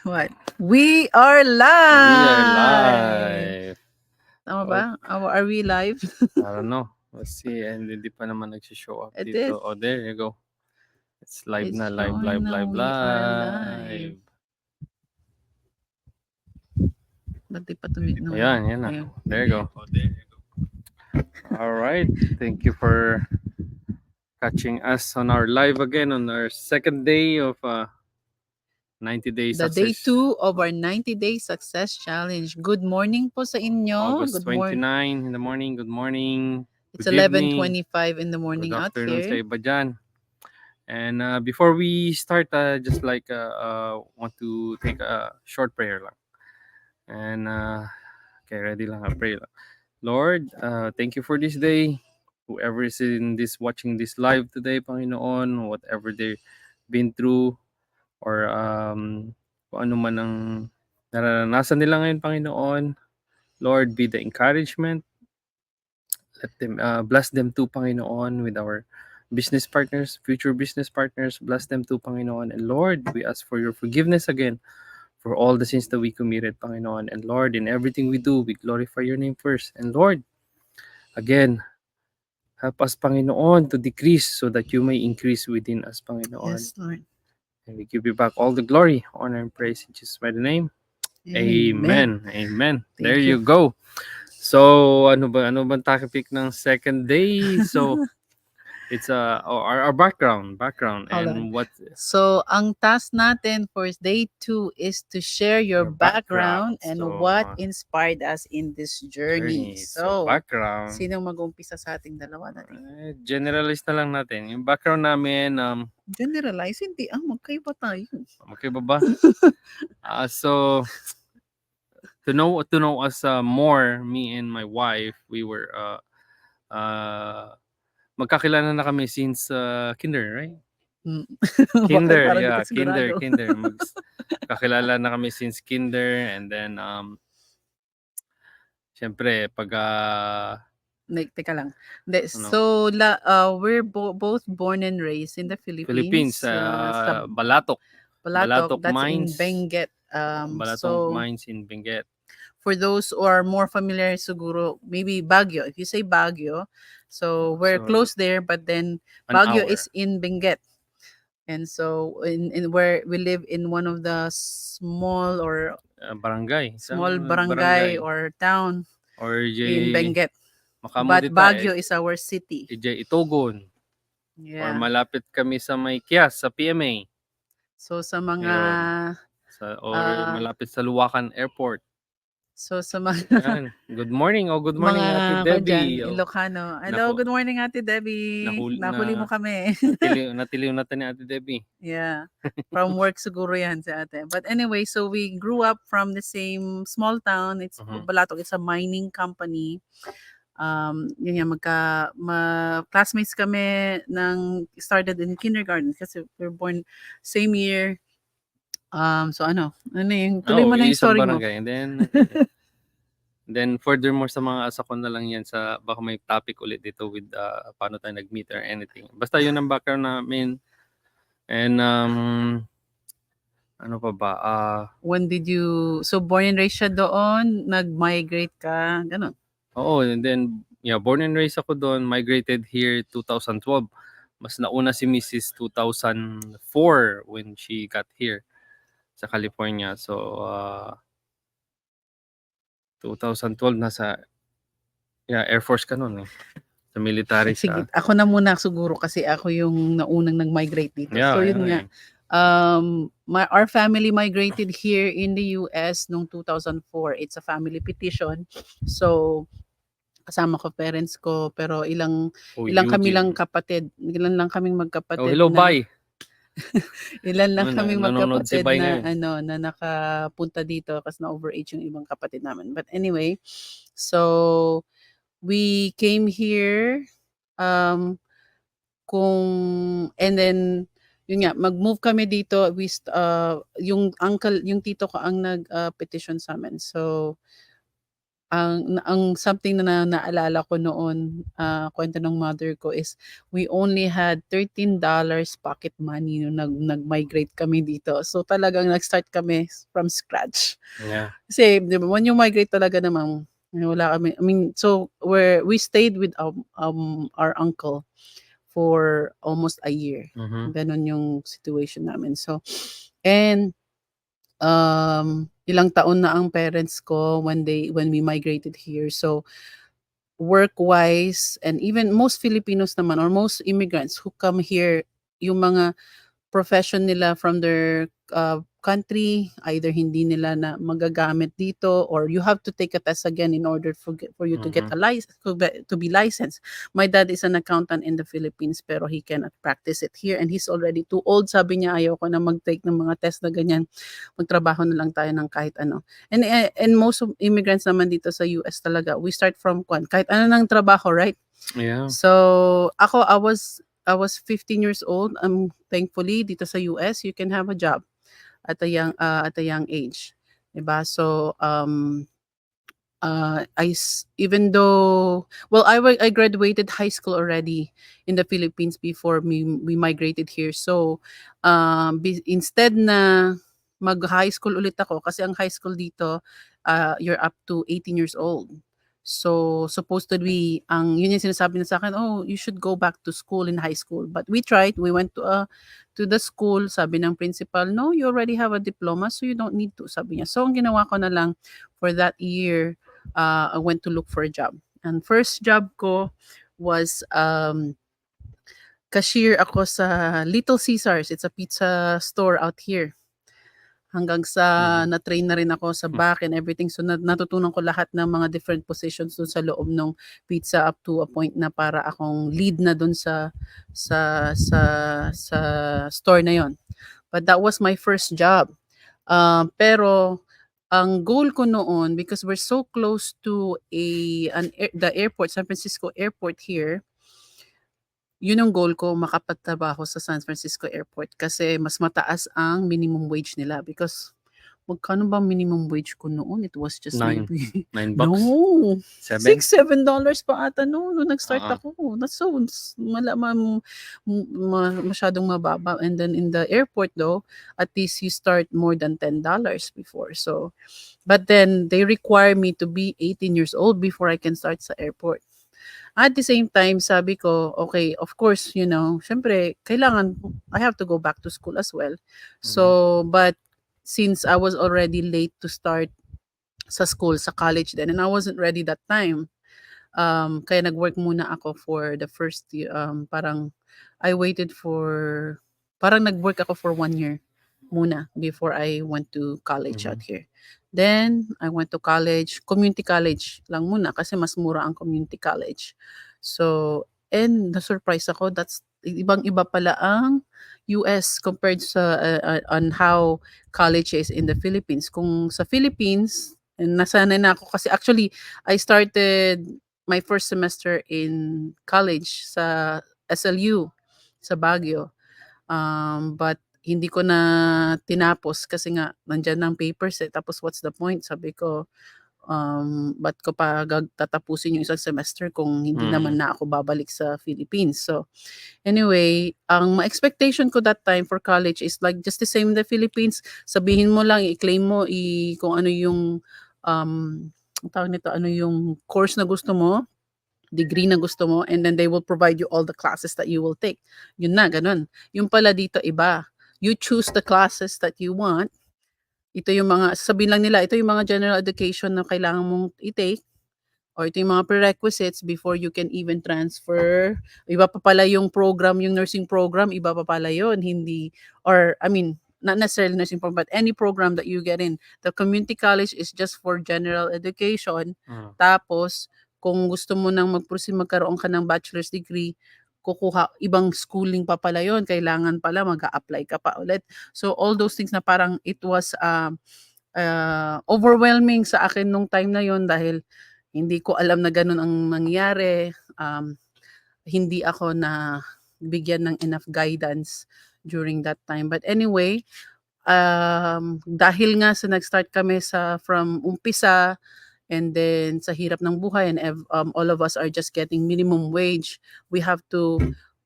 What? We are We are live! live. Tama ba? Oh, Are we live? I don't know. Let's see. And hindi pa naman nagsishow up It is. dito. Oh, there you go. It's live It's na. Live, showing live, now live, we are live. live. Ba't di pa tumit no? Ayan, yan na. Ayan. There you go. All right. Thank you for catching us on our live again on our second day of 90 Day The day Success. 2 of our 90-day success challenge. Good morning po sa inyo. August Good morning. 29 in the morning. Good morning. It's Good evening. 11:25 in the Good morning out afternoon sa here. iba dyan. And before we start, just like want to take a short prayer lang. And okay, ready lang, pray lang. Lord, thank you for this day. Whoever is in this watching this live today, Panginoon, whatever they've been through or kung ano man ang naranasan nila ngayon, Panginoon, Lord, be the encouragement. Let them bless them too, Panginoon, with our business partners, future business partners. Bless them too, Panginoon. And Lord, we ask for your forgiveness again for all the sins that we committed, Panginoon. And Lord, in everything we do, we glorify your name first. And Lord, again, help us, Panginoon, to decrease so that you may increase within us, Panginoon. Yes, Lord. And we give you back all the glory, honor, and praise in Jesus' mighty name. Amen. Amen. There you go. So, ano bang topic ng second day? So, it's our background Hold on. and what So, ang task natin for day 2 is to share your background and So, what inspired us in this journey. So, background. sinong mag-umpisa sa ating dalawa natin? Generalize na lang natin. Yung background namin, Generalize, hindi. Magkaiba tayo. magkaiba ba? So, to know us more, me and my wife, we were magkakilala na kami since kinder, right? Kinder, Parang di yeah, ka sigurado. kinder. Kakilala na kami since kinder, and then syempre pag Teka lang. So, we're both born and raised in the Philippines. Sa Balatok. Balatok, that's in Mines. Benguet. Balatok Mines in Benguet. For those who are more familiar, siguro, maybe Baguio. If you say Baguio, so we're close there, but then Baguio is in Benguet. And so, in where we live in one of the small or barangay. barangay or town Or in Benguet. Makamudita, But Baguio is our city. Itogon. Yeah. Or malapit kami sa may Kias, sa PMA. So, sa mga... or malapit sa Luwakan Airport. So, sa mga... Good morning. Good morning, Ate Debbie. Ilocano. Hello, good morning, Ate Debbie. Nahuli mo kami. Natiliw na ni Ate Debbie. Yeah. From work siguro yan si ate. But anyway, so we grew up from the same small town. It's Balatok. It's a mining company. Yun nga, classmates kami started in kindergarten kasi we were born same year. So ano yung tuloy mo na yung story mo. And then furthermore sa mga asa ko na lang yan sa baka may topic ulit dito with paano tayo nag-meet or anything. Basta yun ang background namin. And ano pa ba? When did you, so born and raised siya doon, nag-migrate ka, ganun? Oo, and then born and raised ako doon, migrated here 2012. Mas nauna si Mrs. 2004 when she got here sa California. So 2012 nasa Air Force ka noon eh. Sa military ka. Sige, ako na muna siguro kasi ako yung naunang nag-migrate dito. So yun nga. Our family migrated here in the US noong 2004. It's a family petition. So kasama ko parents ko pero ilang kami lang kapatid. Ilan lang kaming magkapatid. Hello, bye. Ilan lang kaming magkapatid na nakapunta dito kasi na overage yung ibang kapatid namin. But anyway, so we came here and then yun nga, mag-move kami dito. Yung tito ko ang nag-petition sa amin. So ang something na naalala ko noon, kuwento ng mother ko is we only had $13 pocket money nung nag-migrate kami dito. So, talagang nag-start kami from scratch. Yeah. Kasi 'di ba when you migrate talaga namang wala kami, I mean, so we stayed with our uncle for almost a year. Mhm. Gano'n yung situation namin. So, and ilang taon na ang parents ko when we migrated here. So, work-wise, and even most Filipinos naman or most immigrants who come here, yung mga profession nila from their country, either hindi nila na magagamit dito, or you have to take a test again in order for you to get Mhm. a license, to be licensed. My dad is an accountant in the Philippines, pero he cannot practice it here and he's already too old. Sabi niya, ayaw ko na mag-take ng mga test na ganyan. Magtrabaho na lang tayo ng kahit ano. And most of immigrants naman dito sa US talaga, we start from kahit ano ng trabaho, right? Yeah. So, ako, I was 15 years old. Thankfully dito sa US, you can have a job at a young age, 'di ba? So, even though, well, I graduated high school already in the Philippines before we migrated here. So, instead na mag-high school ulit ako, kasi ang high school dito, you're up to 18 years old. So, supposed to be, yun yung sinasabi na sa akin, oh, you should go back to school in high school. But we tried, we went to the school, sabi ng principal, no, you already have a diploma, so you don't need to, sabi niya. So, ang ginawa ko na lang for that year, I went to look for a job. And first job ko was cashier ako sa Little Caesars. It's a pizza store out here. Hanggang sa Mhm. na-train na rin ako sa Hmm. back and everything. So, natutunan ko lahat ng mga different positions dun sa loob ng pizza up to a point na para akong lead na dun sa store na yon. But that was my first job. Pero ang goal ko noon, because we're so close to the airport, San Francisco Airport here, yun ang goal ko, makapagtrabaho sa San Francisco Airport kasi mas mataas ang minimum wage nila. Because magkano ba minimum wage ko noon? It was just $9 maybe bucks? no, 7? $6-7 pa ata noon nung nag-start Oo. ako. That's so masyadong mababa. And then in the airport though, at least you start more than $10 before. So, but then they require me to be 18 years old before I can start sa airport. At the same time, sabi ko, okay, of course, syempre, I have to go back to school as well. So, but since I was already late to start sa school, sa college then, and I wasn't ready that time, kaya nag-work muna ako for the first year, I waited for, parang nag-work ako for 1 year muna before I went to college out Mhm. here. Then, I went to college, community college lang muna kasi mas mura ang community college. So, and na-surprise ako, that's ibang-iba pala ang US compared sa on how college is in the Philippines. Kung sa Philippines, and nasanay na ako kasi actually I started my first semester in college sa SLU sa Baguio. But hindi ko na tinapos kasi nga nandiyan ang papers eh. Tapos what's the point? Sabi ko, ba't ko pa tatapusin yung isang semester kung hindi naman Mm. na ako babalik sa Philippines. So, anyway, ang expectation ko that time for college is like just the same in the Philippines. Sabihin mo lang, i-claim mo, kung ano yung, ang tawag nito, ano yung course na gusto mo, degree na gusto mo, and then they will provide you all the classes that you will take. Yun na, ganun. Yung pala dito, iba. You choose the classes that you want. Ito yung mga, sabihin lang nila, ito yung mga general education na kailangan mong i-take, or ito yung mga prerequisites before you can even transfer. Iba pa pala yung program, yung nursing program, iba pa pala yun. Hindi, or I mean, not necessarily nursing program, but any program that you get in. The community college is just for general education. Mm. Tapos, kung gusto mo nang mag-proceed, magkaroon ka ng bachelor's degree, kukuha, ibang schooling pa pala yun. Kailangan pala mag-a-apply ka pa ulit. So, all those things na parang it was overwhelming sa akin nung time na yon dahil hindi ko alam na ganun ang nangyari. Hindi ako na bigyan ng enough guidance during that time. But anyway, dahil nga sa nag-start kami from umpisa, And then sa hirap ng buhay and all of us are just getting minimum wage. We have to,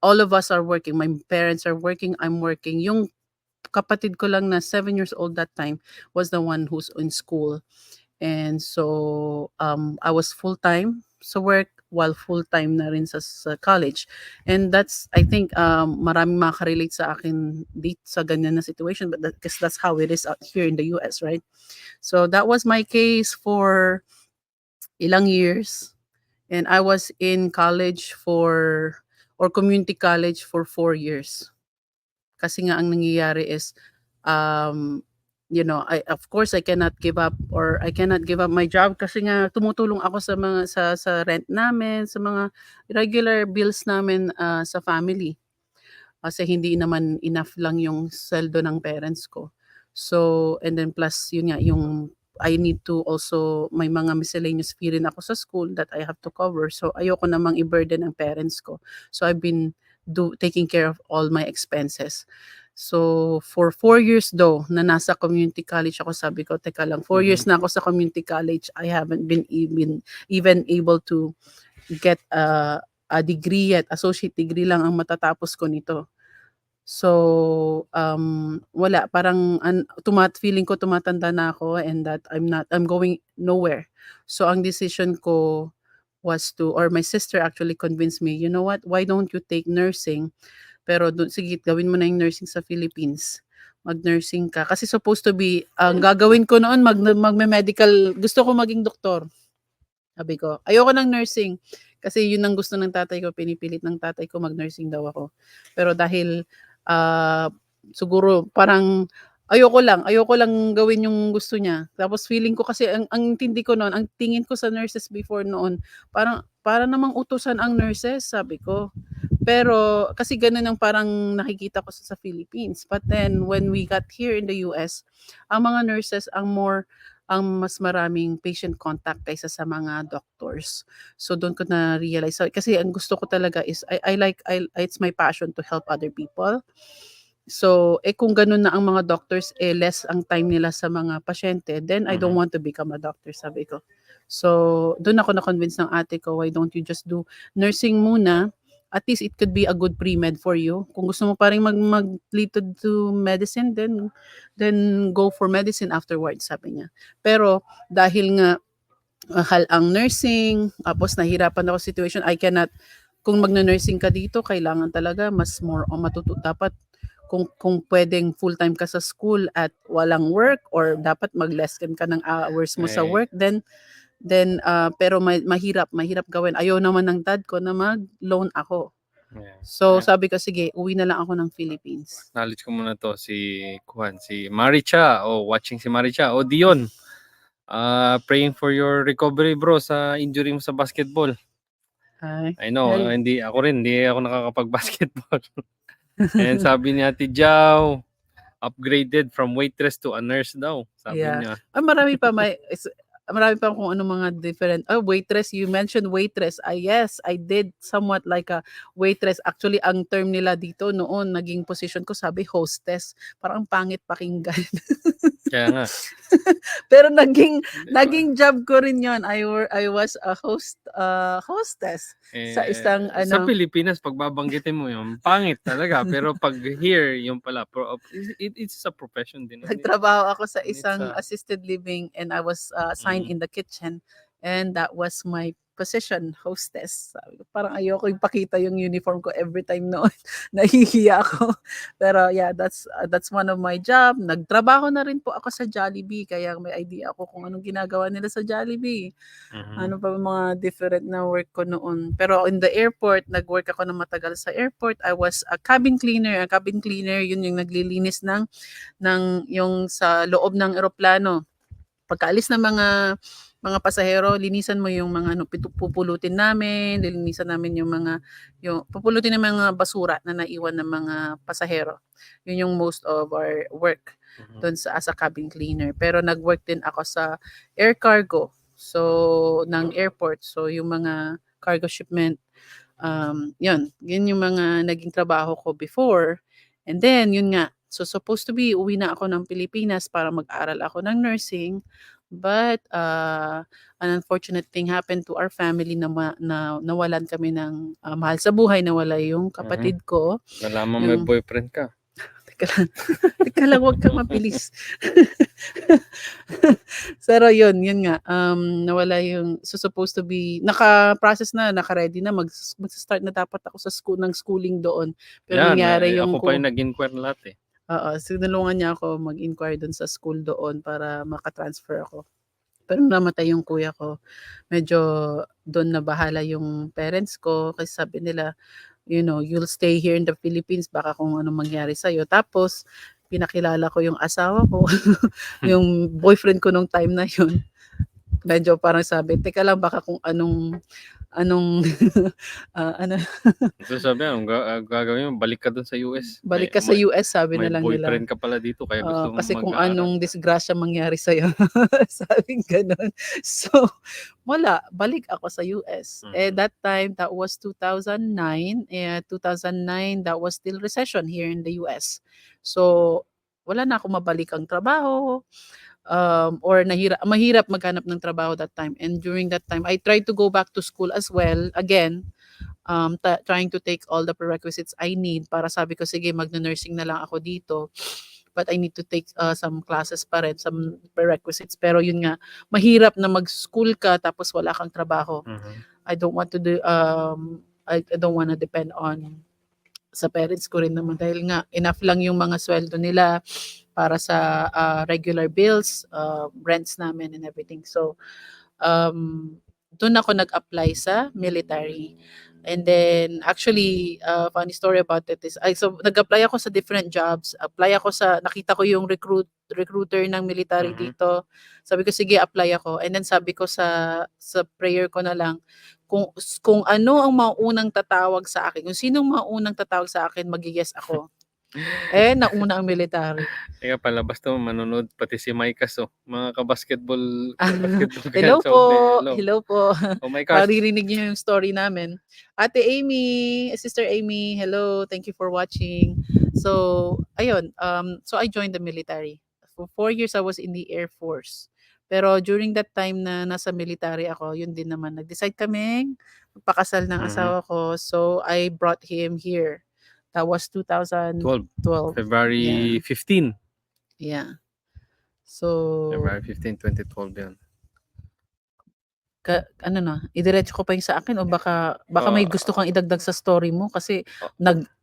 all of us are working. My parents are working, I'm working. Yung kapatid ko lang na 7 years old that time was the one who's in school. And so I was full-time sa work while full-time na rin sa college. And that's, I think, maraming makarelate sa akin dito sa ganyan na situation, but because that's how it is out here in the US, right? So that was my case for ilang years. And I was in college or community college for 4 years. Kasi nga ang nangyayari is, I, of course, I cannot give up my job kasi nga tumutulong ako sa mga sa rent namin, sa mga regular bills namin sa family. Kasi hindi naman enough lang yung sweldo ng parents ko. So, and then plus yun nga, yung I need to also, may mga miscellaneous fee rin ako sa school that I have to cover. So, ayoko namang i-burden ang parents ko. So, I've been taking care of all my expenses. So, for 4 years though, na nasa community college ako, sabi ko, teka lang, 4 years na ako sa community college, I haven't been even able to get a degree yet. Associate degree lang ang matatapos ko nito. So, wala, parang feeling ko tumatanda na ako and that I'm going nowhere. So, ang decision ko was or my sister actually convinced me, you know what, why don't you take nursing? Pero sige, gawin mo na yung nursing sa Philippines. Mag-nursing ka. Kasi supposed to be, ang gagawin ko noon, magme-medical, gusto ko maging doktor. Sabi ko, ayoko ng nursing. Kasi yun ang gusto ng tatay ko, pinipilit ng tatay ko, mag-nursing daw ako. Pero dahil, siguro parang ayoko lang gawin yung gusto niya. Tapos feeling ko kasi ang intindi ko noon, ang tingin ko sa nurses before noon, parang para namang utusan ang nurses, sabi ko. Pero kasi ganun ang parang nakikita ko sa Philippines. But then when we got here in the US, ang mga nurses ang mas maraming patient contact kaysa sa mga doctors. So doon ko na realize, kasi ang gusto ko talaga is it's my passion to help other people. So, kung ganun na ang mga doctors, less ang time nila sa mga pasyente, then I don't want to become a doctor, sabi ko. So, doon ako na-convince ng ate ko, why don't you just do nursing muna? At least it could be a good pre-med for you. Kung gusto mo pa rin mag-lead to medicine, then go for medicine afterwards, sabi niya. Pero, dahil nga, mahal ang nursing, tapos nahirapan ako sa situation, I cannot, kung magna-nursing ka dito, kailangan talaga mas more on dapat kung pwedeng full-time ka sa school at walang work or dapat mag-lessen ka ng hours mo sa work, then pero mahirap gawin. Ayaw naman ng dad ko na mag-loan ako. Yeah. So sabi ko, sige, uwi na lang ako ng Philippines. Knowledge ko muna to si Maricha, watching si Maricha. Dion, praying for your recovery bro sa injury mo sa basketball. I know, hindi ako nakakapag-basketball. And sabi ni Ate Jao, upgraded from waitress to a nurse daw, sabi niya. Marami pa kung ano mga different. Waitress, you mentioned waitress. Yes, I did somewhat like a waitress. Actually, ang term nila dito noon, naging position ko, sabi hostess. Parang pangit pakinggan. Kaya nga. Pero naging job ko rin 'yon. I was a hostess sa isang sa Pilipinas pag babanggitin mo 'yon, pangit talaga, pero pag here yung pala it's a profession din. Nagtrabaho ako sa isang assisted living and I was assigned in the kitchen and that was my position, hostess. Sabi ko, parang ayoko ipakita yung uniform ko every time noon. Nahihiya ako. Pero yeah, that's one of my job. Nagtrabaho na rin po ako sa Jollibee, kaya may idea ako kung anong ginagawa nila sa Jollibee. Ano pa mga different na work ko noon. Pero in the airport, nag-work ako ng matagal sa airport. I was a cabin cleaner. A cabin cleaner, yun yung naglilinis ng yung sa loob ng eroplano. Pagkaalis ng mga pasahero, linisan mo yung mga pupulutin namin, lilinisan namin yung pupulutin ng mga basura na naiwan ng mga pasahero. Yun yung most of our work doon as a cabin cleaner. Pero nag-work din ako sa air cargo. So, ng airport. So, yung mga cargo shipment, yun yung mga naging trabaho ko before. And then, yun nga, so supposed to be, uwi na ako ng Pilipinas para mag-aral ako ng nursing. But an unfortunate thing happened to our family na nawalan kami ng mahal sa buhay, nawala yung kapatid ko. Nalaman may Yung boyfriend ka. teka lang, teka lang, wag kang mabilis. Pero yun nga, nawala yung supposed to be, naka-process na, naka-ready na, magsa-start na dapat ako sa schooling doon. Pero Yan, nangyari yung ako pa yung nag-inquire lahat eh. sinulungan niya ako mag-inquire doon sa school doon para maka-transfer ako. Pero namatay yung kuya ko, medyo doon na bahala yung parents ko kasi sabi nila, you'll stay here in the Philippines, baka kung anong mangyari sa'yo. Tapos, pinakilala ko yung asawa ko, yung boyfriend ko nung time na yun. Medyo parang sabi, teka lang, baka kung anong ano, So sabi anong gagawin mo? Balik ka dun sa US. balik ka sa US, sabi May na lang nila. boyfriend ka pala dito kaya gusto mong Kasi kung mag-aaral. anong disgrasya mangyari sa'yo, sabing gano'n. So, wala, balik ako sa US. That time, that was 2009. 2009, that was still recession here in the US. So, wala na akong mabalikang trabaho, or mahirap maghanap ng trabaho that time. And during that time, I tried to go back to school as well, again, trying to take all the prerequisites I need para sabi ko, sige, magno-nursing na lang ako dito. But I need to take some classes pa rin, some prerequisites. Pero yun nga, mahirap na mag-school ka tapos wala kang trabaho. I don't want to do, I don't want to depend on sa parents ko rin naman dahil nga enough lang yung mga sweldo nila para sa regular bills, rents namin and everything. So, doon ako nag-apply sa military. And then, actually, funny story about it is, so nag-apply ako sa different jobs. Nakita ko yung recruiter ng military dito. Sabi ko, sige, apply ako. And then sabi ko sa prayer ko na lang, kung ano ang maunang tatawag sa akin, kung sinong maunang tatawag sa akin, mag-yes ako. Nauna ang military. Teka, palabas to, manonood pati si Micas mga kabasketball Hello sa po. Hello. Hello po. Oh my gosh. Maririnig niyo yung story namin. Ate Amy, Sister Amy, hello. Thank you for watching. So, ayun. So I joined the military. For 4 years, I was in the Air Force. Pero during that time na nasa military ako, yun din naman. Nag-decide kaming magpakasal ng asawa ko. So, I brought him here. That was 2012. February 15. Yeah. So, February 15, 2012 yan. idiretso ko pa yung sa akin o baka may gusto kang idagdag sa story mo kasi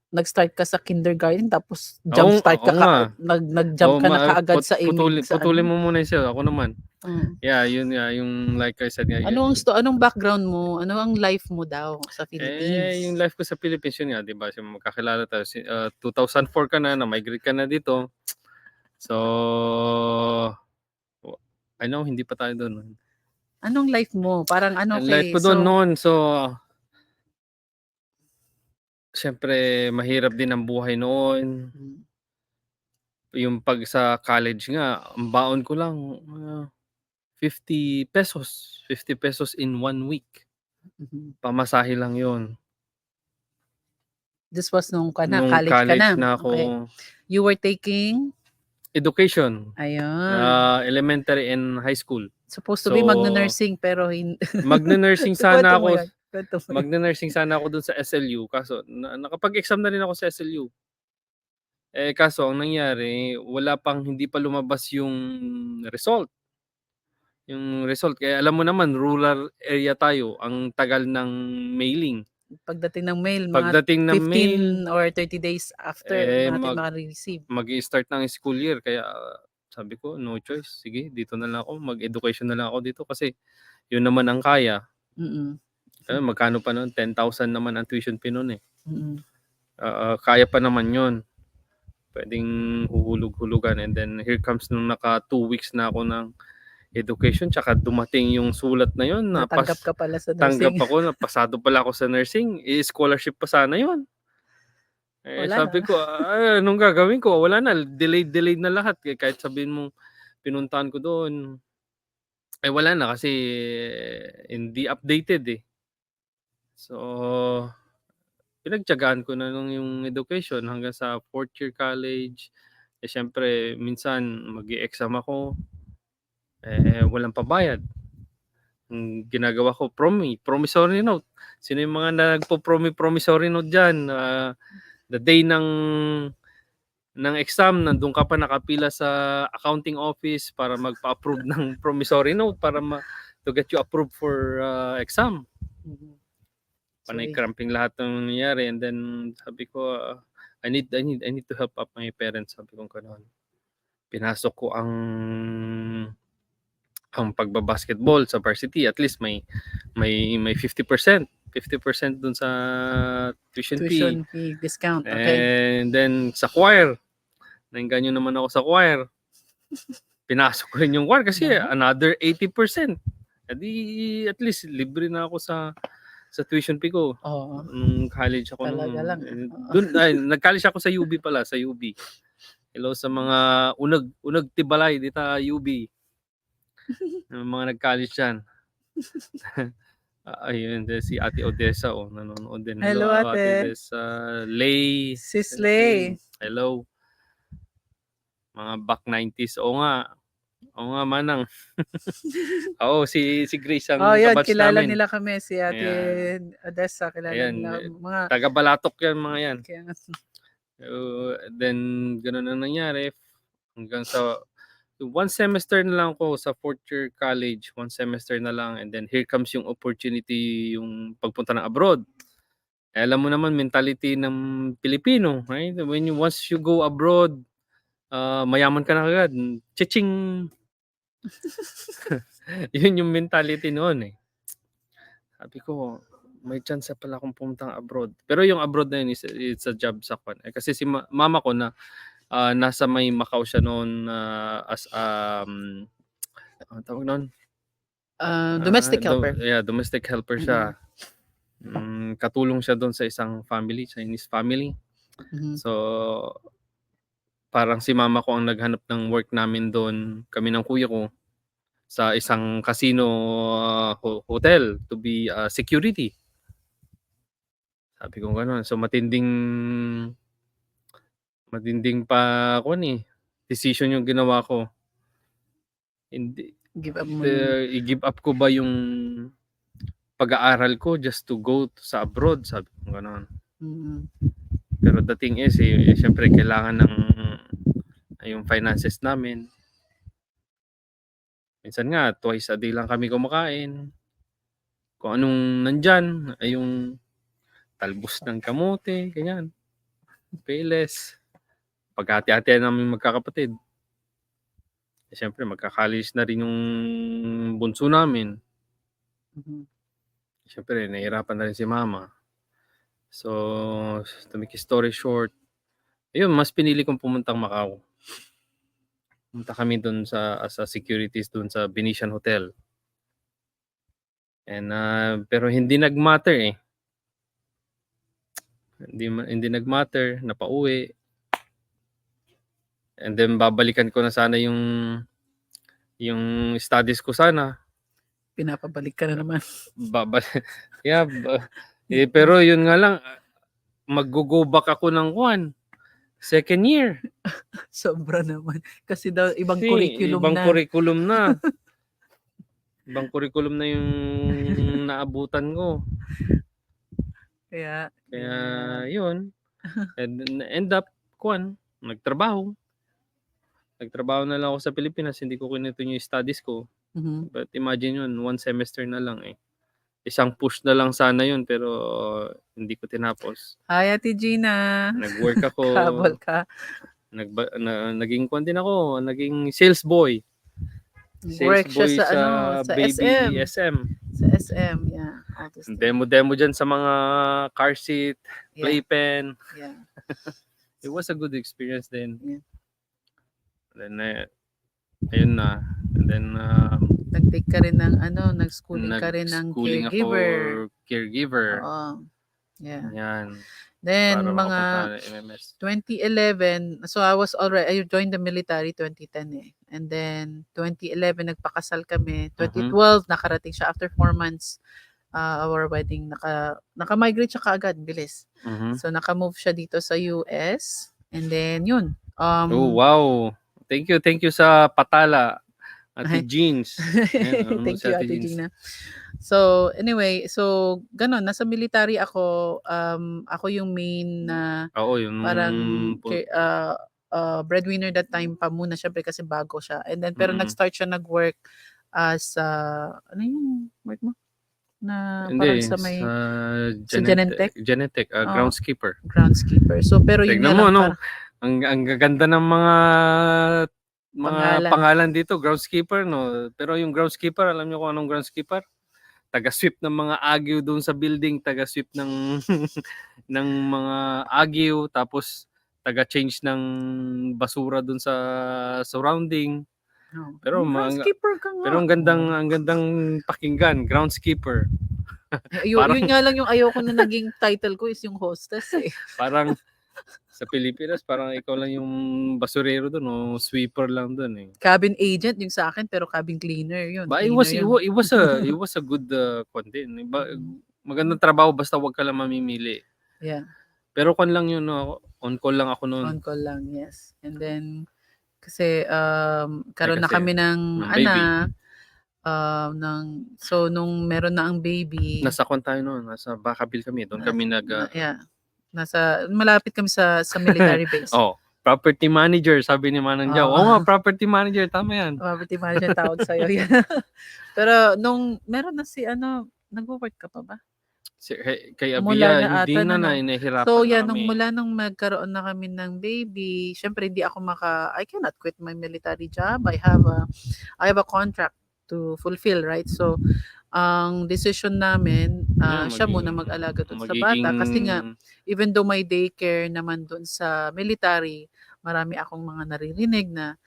nag-start ka sa kindergarten tapos jump start ka nag-jump ka na kaagad sa putulin mo muna yung sa'yo. Ako naman. Yeah, yun nga, yung like I said nga. Anong background mo? Ano ang life mo daw sa Philippines? Yung life ko sa Philippines yun nga, di ba? Magkakilala tayo. 2004 ka na-migrate ka na dito. So, I know, hindi pa tayo doon. Anong life mo? Parang ano Ang life ko doon noon, so, siyempre, mahirap din ang buhay noon. Yung pag sa college nga, ang baon ko lang, 50 pesos. 50 pesos in 1 week. Pamasahe lang yun. This was nung Nung college ka college na. na ako. Okay. You were taking? Education. Ayun. Elementary and high school. Supposed to be magna-nursing pero magna-nursing sana ako. Kwento mo yan. Magna-nursing sana ako dun sa SLU. Kaso, nakapag-exam na rin ako sa SLU. Kaso, ang nangyari, hindi pa lumabas yung result. Kaya alam mo naman, rural area tayo, ang tagal ng mailing. Pagdating ng mail, Pagdating ng 15 mail, or 30 days after natin ma-receive. Mag-i-start ng school year. Kaya sabi ko, no choice. Sige, dito na lang ako. Mag-education na lang ako dito kasi yun naman ang kaya. Magkano pa noon? 10,000 naman ang tuition fee noon eh. Kaya pa naman yun. Pwedeng huhulog-hulugan. And then here comes nung naka 2 weeks na ako ng education. Tsaka dumating yung sulat na yun. Natanggap ka pala sa nursing. Tanggap ako. Napasado pala ako sa nursing. Scholarship pa sana yun. Sabi ko, anong gagawin ko? Wala na. Delayed na lahat. Kahit sabihin mo, pinuntahan ko doon. Wala na kasi hindi updated eh. So, pinagtiyagaan ko na nung yung education hanggang sa 4th year college. Siyempre, minsan mag-i-exam ako. walang pabayad. Ang ginagawa ko, promissory note. Sino yung mga promissory note dyan? The day ng exam, nandun ka pa nakapila sa accounting office para magpa-approve ng promissory note para to get you approved for exam. Panay cramping lahat ng nangyayari, and then sabi ko, I need to help up my parents, sabi ko gano'n. Pinasok ko ang pagba-basketball sa varsity, at least may 50% dun sa tuition fee. Discount, okay. And then sa choir, nainganyo naman ako sa choir. Pinasok ko rin yung choir kasi another 80%. Edi at least libre na ako sa tuition fee ko. Nung college ako Talaga lang. nag-college ako sa UB pala, sa UB. Hello sa mga unag Tibalay dito UB. Yung mga nag-college diyan. Ayun, si Ate Odessa nanonood din. Hello, Ate. Odessa, Lay. Sis Lay. Hello. Mga back 90s. Oo nga, manang. Oo, si Grace ang kabatch kilala namin. nila kami, si Ate Odessa, kilala nila. Mga taga Balatok yan, mga yan. Kaya, then, ganun ang nangyari. Hanggang sa one semester na lang ako sa 4th year college. One semester na lang. And then, here comes yung opportunity, yung pagpunta ng abroad. Alam mo naman, mentality ng Pilipino, right? Once you go abroad, mayaman ka na agad. Chiching! Yun yung mentality noon eh. Sabi ko, may chance pala akong pumuntang abroad. Pero yung abroad na yun, it's a job sa kwan. Kasi si mama ko na nasa may Macau siya noon as ano tawag noon? Domestic helper. Domestic helper siya. Katulong siya doon sa isang family, Chinese family. So, parang si mama ko ang naghanap ng work namin doon, kami ng kuya ko, sa isang casino hotel to be security. Sabi ko gano'n. So, matinding pa decision yung ginawa ko. Hindi, i-give up ko ba yung pag-aaral ko just to go sa abroad? Sabi ko gano'n. Pero the thing is, syempre kailangan ng yung finances namin. Minsan nga, twice a day lang kami kumakain. Kung anong nandyan, ay yung talbos ng kamote, ganyan. Payless. Paghati-hatian namin magkakapatid. Siyempre, magkakalis na rin yung bunso namin. Siyempre, nahihirapan na rin si mama. So, to make a story short, ayun, mas pinili kong pumuntang Macau. Pumunta kami doon sa securities doon sa Venetian Hotel. And pero hindi nagmatter eh. Hindi nagmatter, napauwi. And then babalikan ko na sana yung studies ko sana. Pinapabalik ka na naman. Pero yun nga lang, mag-go back ako ng second year. Sobra naman. Kasi daw ibang curriculum na. Ibang curriculum na yung naabutan ko. Kaya yun. And end up, nagtrabaho. Nagtrabaho na lang ako sa Pilipinas, hindi ko kinutuloy yung studies ko. But imagine yun, one semester na lang eh. Isang push na lang sana yun, pero hindi ko tinapos. Hi, Ate Gina. Nag-work ako. Kabal ka. Naging din ako, naging sales boy. Work siya sa Baby SM. Sa SM, yeah. Demo dyan sa mga car seat, playpen. Yeah. It was a good experience then. Yeah. Then, ayun na. And then, nag-take ka rin ng nag-schooling ka rin ng caregiver. Oo. Yeah. Yan. Then, mga 2011, so I joined the military 2010 eh. And then, 2011, nagpakasal kami. 2012, nakarating siya after 4 months. Our wedding, naka-migrate siya kaagad, bilis. So, naka-move siya dito sa US. And then, yun. Oh, wow. Thank you sa patala. Ate Ay. Jeans. Ayan, ano Thank si you, Ate Ate Jeans? Gina. So, anyway, so gano'n nasa military ako, ako yung main na Oo, yung parang po breadwinner that time pa muna siyempre kasi bago siya and then pero mm. nag-start siya nag-work as, ano yung work mo? Na parang Hindi, sa may sa Genentech Genentech? Genentech, Oo, groundskeeper. groundskeeper. So, pero yun Tignan nga mo lang ano, parang ang gaganda ng mga pangalan. pangalan dito, groundskeeper 'no. Pero yung groundskeeper, alam niyo kung anong groundskeeper? Taga-sweep ng mga agiw doon sa building, taga-sweep ng ng mga agiw, tapos taga-change ng basura doon sa surrounding. Oh, Pero groundskeeper ka nga. pero ang gandang pakinggan, groundskeeper. Yun Parang nga lang yung ayoko na naging title ko is yung hostess eh. parang sa Pilipinas parang ikaw lang yung basurero doon o sweeper lang doon eh. Cabin agent yung sa akin pero cabin cleaner yun. But Cleaner yun. it was a good content. Magandang trabaho basta wag ka lang mamimili. Yeah, Pero kon lang yun no, on call lang ako noon. on call lang, yes. And then kasi Eh karoon na kasi kami ng ng baby. anak, so nung meron na ang baby, Nasa kon tayo noon, nasa Vacaville kami. Doon kami yeah, malapit kami sa military base. oh, property manager sabi ni Manang Jao. Oo nga, property manager, tama yan. Property manager tawag sa'yo. Yeah. Pero nung meron na si nagwo-work ka pa ba? Kay Mula Abia, na hindi ata na no. inahirapan So na yeah, kami. nung magkaroon na kami ng baby, syempre hindi ako I cannot quit my military job. I have a contract to fulfill, right? So ang decision namin, siya muna mag-alaga doon sa bata kasi nga even though may daycare naman doon sa military, marami akong mga naririnig na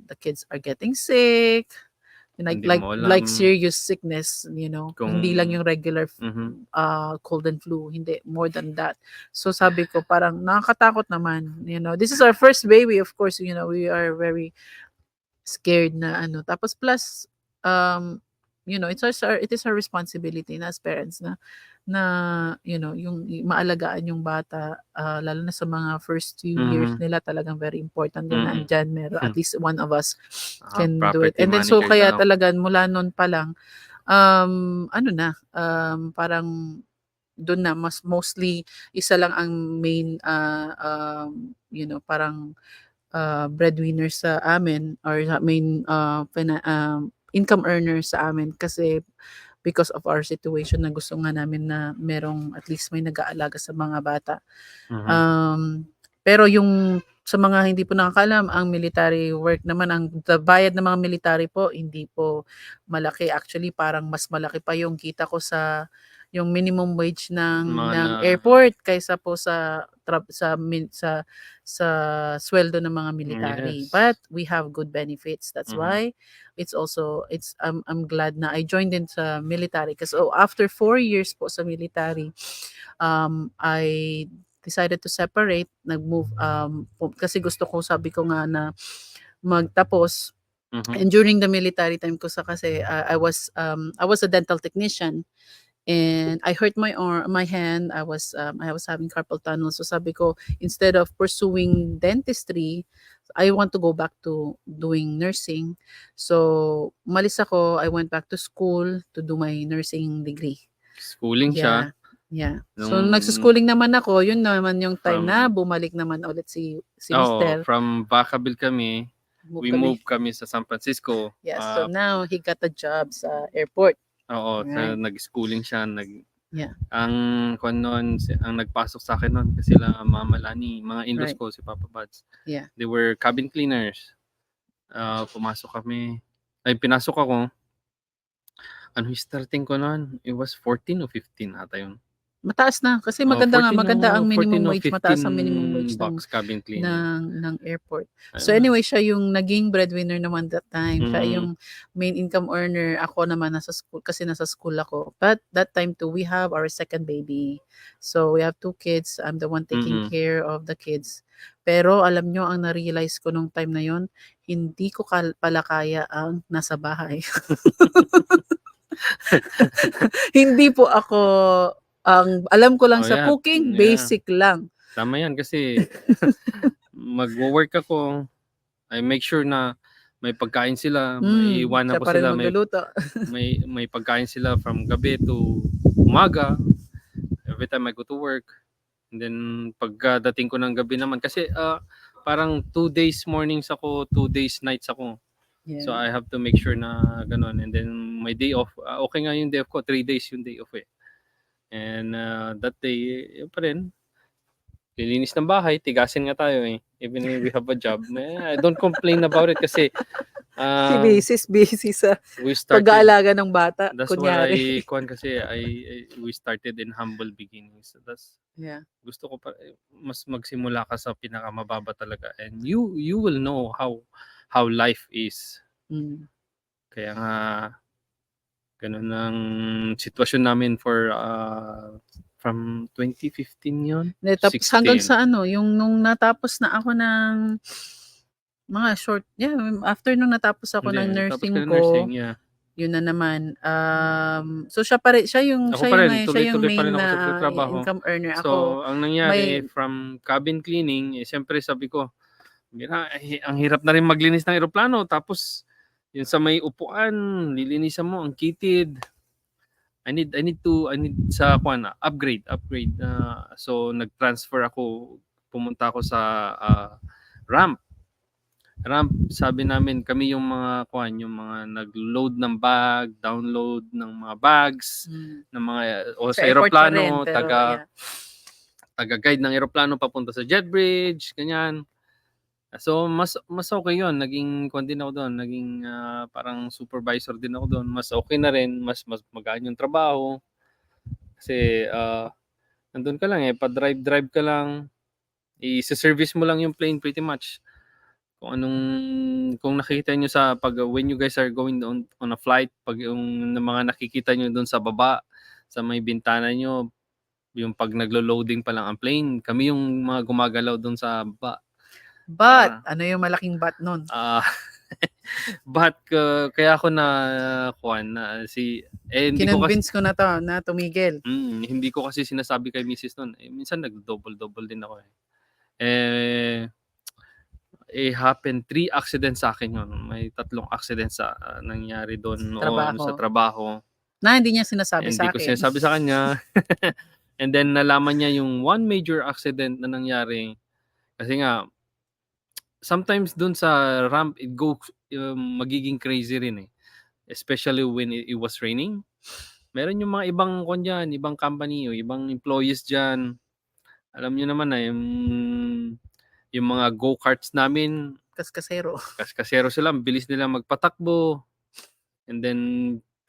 the kids are getting sick, Hindi mo like alam serious sickness, kung hindi lang yung regular cold and flu, hindi, more than that. So sabi ko parang nakakatakot naman, this is our first baby, of course, we are very scared na tapos plus it is our responsibility na as parents na yung maalagaan yung bata, lalo na sa mga first few years nila, talagang very important din na andyan meron at least one of us can do it. property And then so manager kaya daw. talaga mula noon pa lang parang doon na mas mostly isa lang ang main parang breadwinner sa amin or main income earner sa amin kasi because of our situation na gusto nga namin na merong at least may nag-aalaga sa mga bata. Pero yung sa mga hindi po nakakaalam, ang military work naman, ang bayad ng mga military po, hindi po malaki. Actually, parang mas malaki pa yung kita ko sa yung minimum wage ng airport kaysa po sa sweldo ng mga military. Yes. But we have good benefits. That's why I'm glad na I joined in sa military kasi after 4 years po sa military, I decided to separate, nag-move kasi gusto ko, sabi ko nga na magtapos. And during the military time ko kasi I was a dental technician and I hurt my hand. I was having carpal tunnel. So sabi ko, instead of pursuing dentistry, I want to go back to doing nursing. So malis ako, I went back to school to do my nursing degree. Schooling siya. Yeah. So nagsuschooling naman ako, yun naman yung time na bumalik naman ulit si Mister. From Vacaville kami, moved kami sa San Francisco. Yes, so now he got a job sa airport. Oo, nag-schooling siya, Yeah. ang nagpasok sa akin noon kasi sila Mama Lani, mga in-laws ko, si Papa Buds. Yeah. They were cabin cleaners. Pinasok ako. Ano yung starting ko noon? It was 14 o 15 ata yun. Mataas na kasi maganda ang minimum wage, mataas ang minimum wage cabin cleaner ng airport. So anyway, siya yung naging breadwinner naman that time. Siya yung main income earner. Ako naman nasa school ako. But that time too, we have our second baby. So we have 2 kids. I'm the one taking care of the kids. Pero alam nyo, ang na-realize ko nung time na yon, hindi ko pala kaya ang nasa bahay. Hindi po ako ang alam ko lang sa cooking, basic lang. Tama yan kasi magwo-work ako, I make sure na may pagkain sila, siya maiiwanan ko pa rin sila, magluluto. may pagkain sila from gabi to umaga, every time I go to work. And then pagdating ko ng gabi naman, kasi parang 2 days mornings ako, 2 days nights ako. So Yeah. I have to make sure na ganun. And then my day off, okay nga yung day off ko, 3 days yung day off eh. And that day, yun pa rin, lilinis ng bahay, tigasin nga tayo eh. Even if we have a job, I don't complain about it kasi Si busy sa we started, pag-aalaga ng bata, that's kunyari. why kasi we started in humble beginnings. So that's, Yeah. gusto ko pa mas magsimula ka sa pinakamababa talaga, and you will know how life is. Mm. Kaya nga ganun ang sitwasyon namin for from 2015 yun, Tapos hanggang 16. sa ano, yung nung natapos na ako ng mga short, after nung natapos ako ng Hindi, tapos ka nursing na nursing, ko, yeah. yun na naman. So siya pa rin, Ako pa rin, siya yung tuloy-tuloy pa main rin ako na sa pagtatrabaho. income earner. Ako, So, ang nangyari may, from cabin cleaning, siyempre sabi ko, mira, ang hirap na rin maglinis ng eroplano. Tapos, yun sa may upuan, lilinisan mo, ang kitid. I need sa upgrade. So, nag-transfer ako, pumunta ako sa ramp. Sabi namin, kami yung mga yung mga nag-load ng bag, download ng mga bags, ng mga sa sa airport pa rin, eroplano, pero yeah. taga-guide ng eroplano papunta sa jet bridge, ganyan. So mas okay 'yon, naging din ako doon, naging parang supervisor din ako doon. Mas okay na rin, mas magaan yung trabaho. Kasi nandun ka lang pa-drive ka lang, i-service mo lang yung plane pretty much. Kung nakikita niyo sa when you guys are going on a flight, pag yung mga nakikita niyo doon sa baba, sa may bintana niyo, yung pag naglo-loading pa lang ang plane, kami yung mga gumagalaw doon sa baba. But, ano yung malaking but nun? But kaya ako na hindi ko kasi Kinonvince ko na to na tumigil. hindi ko kasi sinasabi kay Mrs. noon. Minsan nag-double din ako happened 3 accidents sa akin yun. May 3 accidents nangyari doon noon sa trabaho. Na hindi niya sinasabi sa Hindi ko akin. sinasabi sa kanya. And then nalaman niya yung one major accident na nangyari. Kasi nga, sometimes doon sa ramp, it goes, magiging crazy rin eh. Especially when it was raining. Meron yung mga ibang ibang company o ibang employees dyan. Alam niyo naman na yung mga go-karts namin, kaskasero sila, ang bilis nila magpatakbo. And then,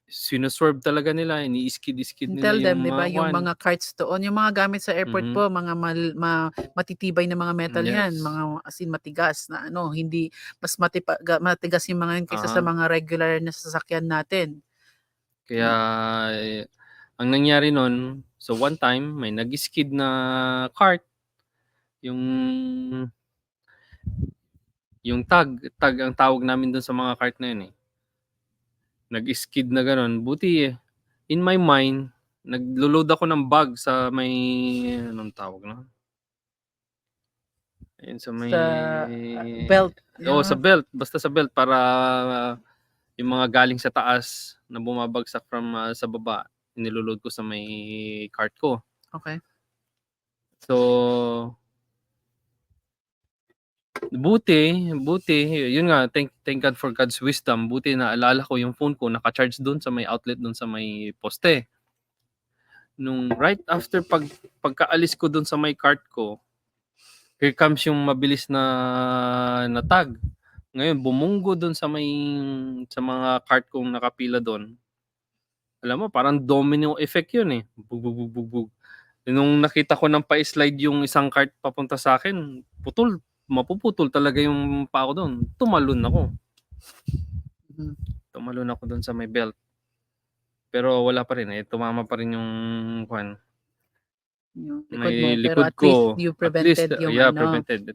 sinuswerve talaga nila, ini-skid nila Tell them, yung di ba, mga yung mga carts doon, yung mga gamit sa airport po, mga matitibay na mga metal yan, Yes. mga matigas na hindi, mas matigas yung mga yun kaysa sa mga regular na sasakyan natin. Kaya, ang nangyari nun, so one time, may nag-skid na cart, yung tag ang tawag namin dun sa mga cart na yun eh. Nag-skid na ganun. Buti in my mind, naglo-load ako ng bag sa may, anong tawag na? Ayun sa may... Sa belt. Sa belt. Basta sa belt para yung mga galing sa taas na bumabagsak from sa baba, niloload ko sa may cart ko. Okay. So, buti, yun nga, thank God for God's wisdom. Buti naalala ko yung phone ko naka-charge doon sa may outlet doon sa may poste. Nung right after pagkaalis ko doon sa may cart ko, here comes yung mabilis na tag. Ngayon bumunggo doon sa mga cart kong nakapila doon. Alam mo, parang domino effect yun eh. Bug. Nung nakita ko nang pa-slide yung isang cart papunta sa akin, mapuputol talaga yung paa ko doon. Tumalon ako doon sa may belt. Pero wala pa rin tumama pa rin yung may likod pero ko. at least you prevented prevented.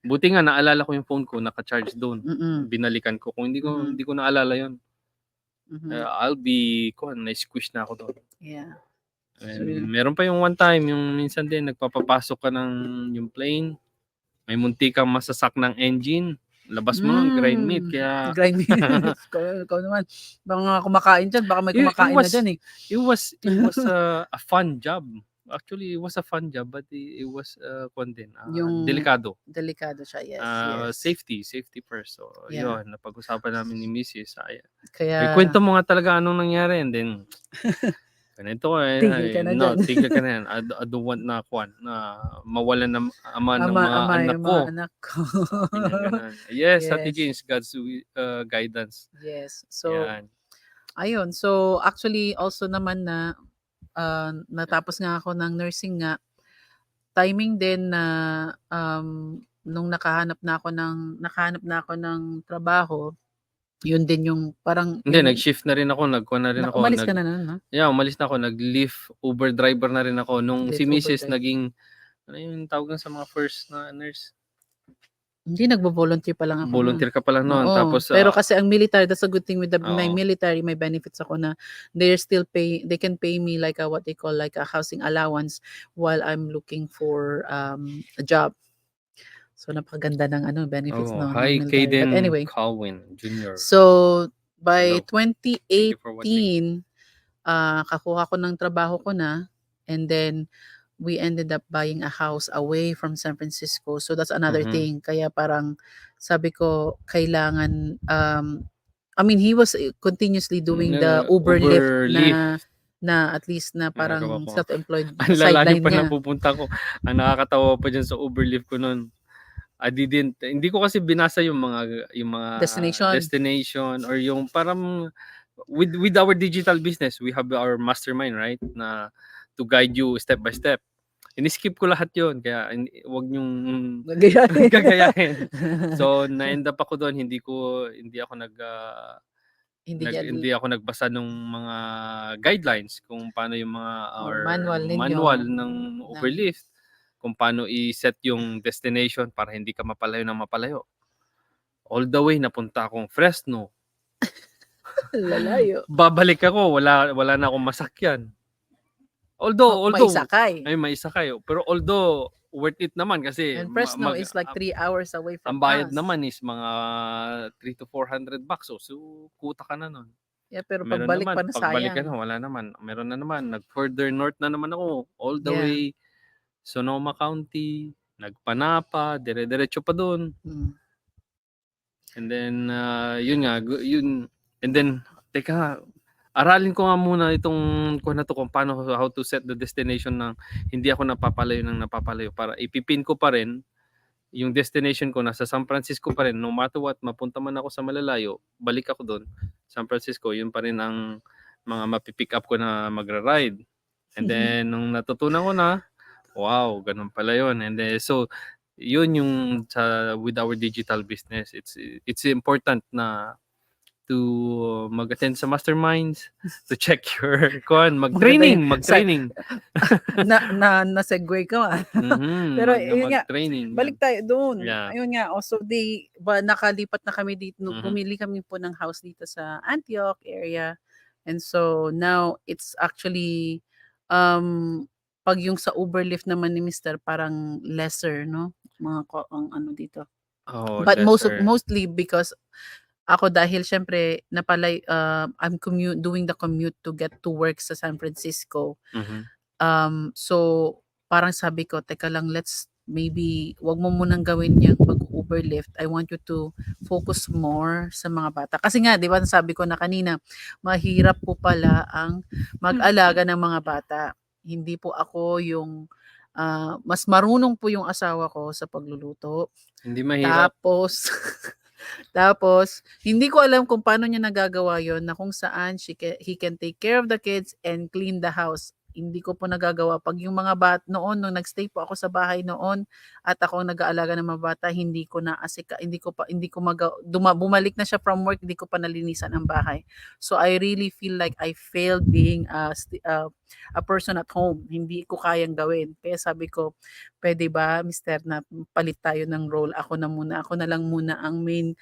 Buti nga naalala ko yung phone ko naka-charge doon. Binalikan ko. Kung hindi ko naalala yun, I'll be na-squish na ako doon. Yeah. Meron pa yung one time, yung minsan din nagpapapasok ka ng yung plane, may munti kang masasak ng engine. labas mo nun grind meat kaya Grind meat. Ikaw naman, mga kumakain diyan baka may it kumakain na was diyan, eh. it was a fun job. Actually, it was a fun job but it was kuwan din, Yung delikado. delikado siya, yes. Safety first. So, Yeah. yun napag-usapan namin ni Mrs. Kaya Ikwento mo nga talaga anong nangyari and then ganito tigil ka na no, diyan. tigil ka na yan. I don't want na kuwan na mawalan ng ama ng mga Ama anak yung ko. mga anak ko. Sabi niyang gano'n. Yes, Ate Yes. James, God's guidance. Yes. So, Yan. ayun. So, actually also naman na natapos nga ako ng nursing nga, timing din na nung nakahanap na ako ng trabaho, yun din yung parang Hindi, yung nag-shift na rin ako, nagkuhan na rin ako, umalis ka na nun, no? umalis na ako, nag-Lyft Uber driver na rin ako nung si Lyft, Uber Mrs. driver. naging ano yung tawag nun sa mga first na nurse? Hindi, nagvo-volunteer pa lang ako noon. Volunteer ka pa lang noon Oo. tapos Pero kasi ang military, that's a good thing with my Oo. military, may benefits ako na they can pay me like what they call like a housing allowance while I'm looking for a job. So napakaganda ng benefits Oh, ng hi military. But Kaden anyway, Calwin Jr. so by Hello. Thank you for watching. 2018, kakuha ko ng trabaho ko na, and then we ended up buying a house away from San Francisco. So that's another Mhm. thing. Kaya parang sabi ko kailangan I mean he was continuously doing the Uber Uber Lyft na at least na Ginagawa parang ko. self-employed Ang lalayo sideline pa niya. napupunta ko. Ang nakakatawa pa diyan sa Uber Lyft ko noon. Hindi ko kasi binasa yung mga destination or yung parang with our digital business, we have our mastermind, right? Na to guide you step by step. Ini-skip ko lahat 'yon kaya wag niyong gagayahin. So, na-end up ako doon, hindi ako nagbasa ng mga guidelines kung paano yung mga or manual ng Uber Lyft, kung paano i-set yung destination para hindi ka mapalayo ng mapalayo. All the way napunta akong Fresno. Lalayo. Babalik ako, wala na akong masakyan. Although maisakay. Pero although worth it naman kasi And Fresno is like 3 hours away from ang bayad us. naman is mga $300 to $400. So kuta ka na nun. Yeah, pero pagbalik pa na pagbalik ka sayang. na, wala naman. Meron na naman, nag-further north na naman ako, all the way Sonoma County, nagpanapa, dire-diretso pa doon. And then, and then, teka, aralin ko nga muna itong kung paano, how to set the destination ng hindi ako napapalayo para ipipin ko pa rin yung destination ko nasa San Francisco pa rin. No matter what, mapunta man ako sa malalayo, balik ako doon. San Francisco, yun pa rin ang mga mapipick up ko na magra-ride. And then, nung natutunan ko na, wow, ganun pala yun. And then, so, yun yung with our digital business. It's important na to mag-attend sa masterminds, to check your mag-training. Na-segue ka. Pero mag-training. Balik tayo doon. Yeah. Ayun nga, also nakalipat na kami dito, pumili kami po ng house dito sa Antioch area. And so now it's actually pag yung sa Uber Lyft naman ni Mr. parang lesser, no? Ang ano dito. But mostly because ako dahil syempre I'm doing the commute to get to work sa San Francisco. So parang sabi ko, teka lang, maybe wag mo munang gawin yung mag-Uber Lyft. I want you to focus more sa mga bata. Kasi nga, di ba sabi ko na kanina, mahirap po pala ang mag-alaga ng mga bata. Hindi po ako yung mas marunong po yung asawa ko sa pagluluto. Hindi mahirap. Tapos, hindi ko alam kung paano niya nagagawa yon na kung saan he can take care of the kids and clean the house. Hindi ko po nagagawa. Pag yung mga noon, nung nagstay po ako sa bahay noon at ako ang nag-aalaga ng mga bata, hindi ko bumalik na siya from work, hindi ko pa nalinisan ang bahay. So, I really feel like I failed being a person at home. Hindi ko kayang gawin. Kaya sabi ko, pwede ba, Mr. na palit tayo ng role? Ako na lang muna ang main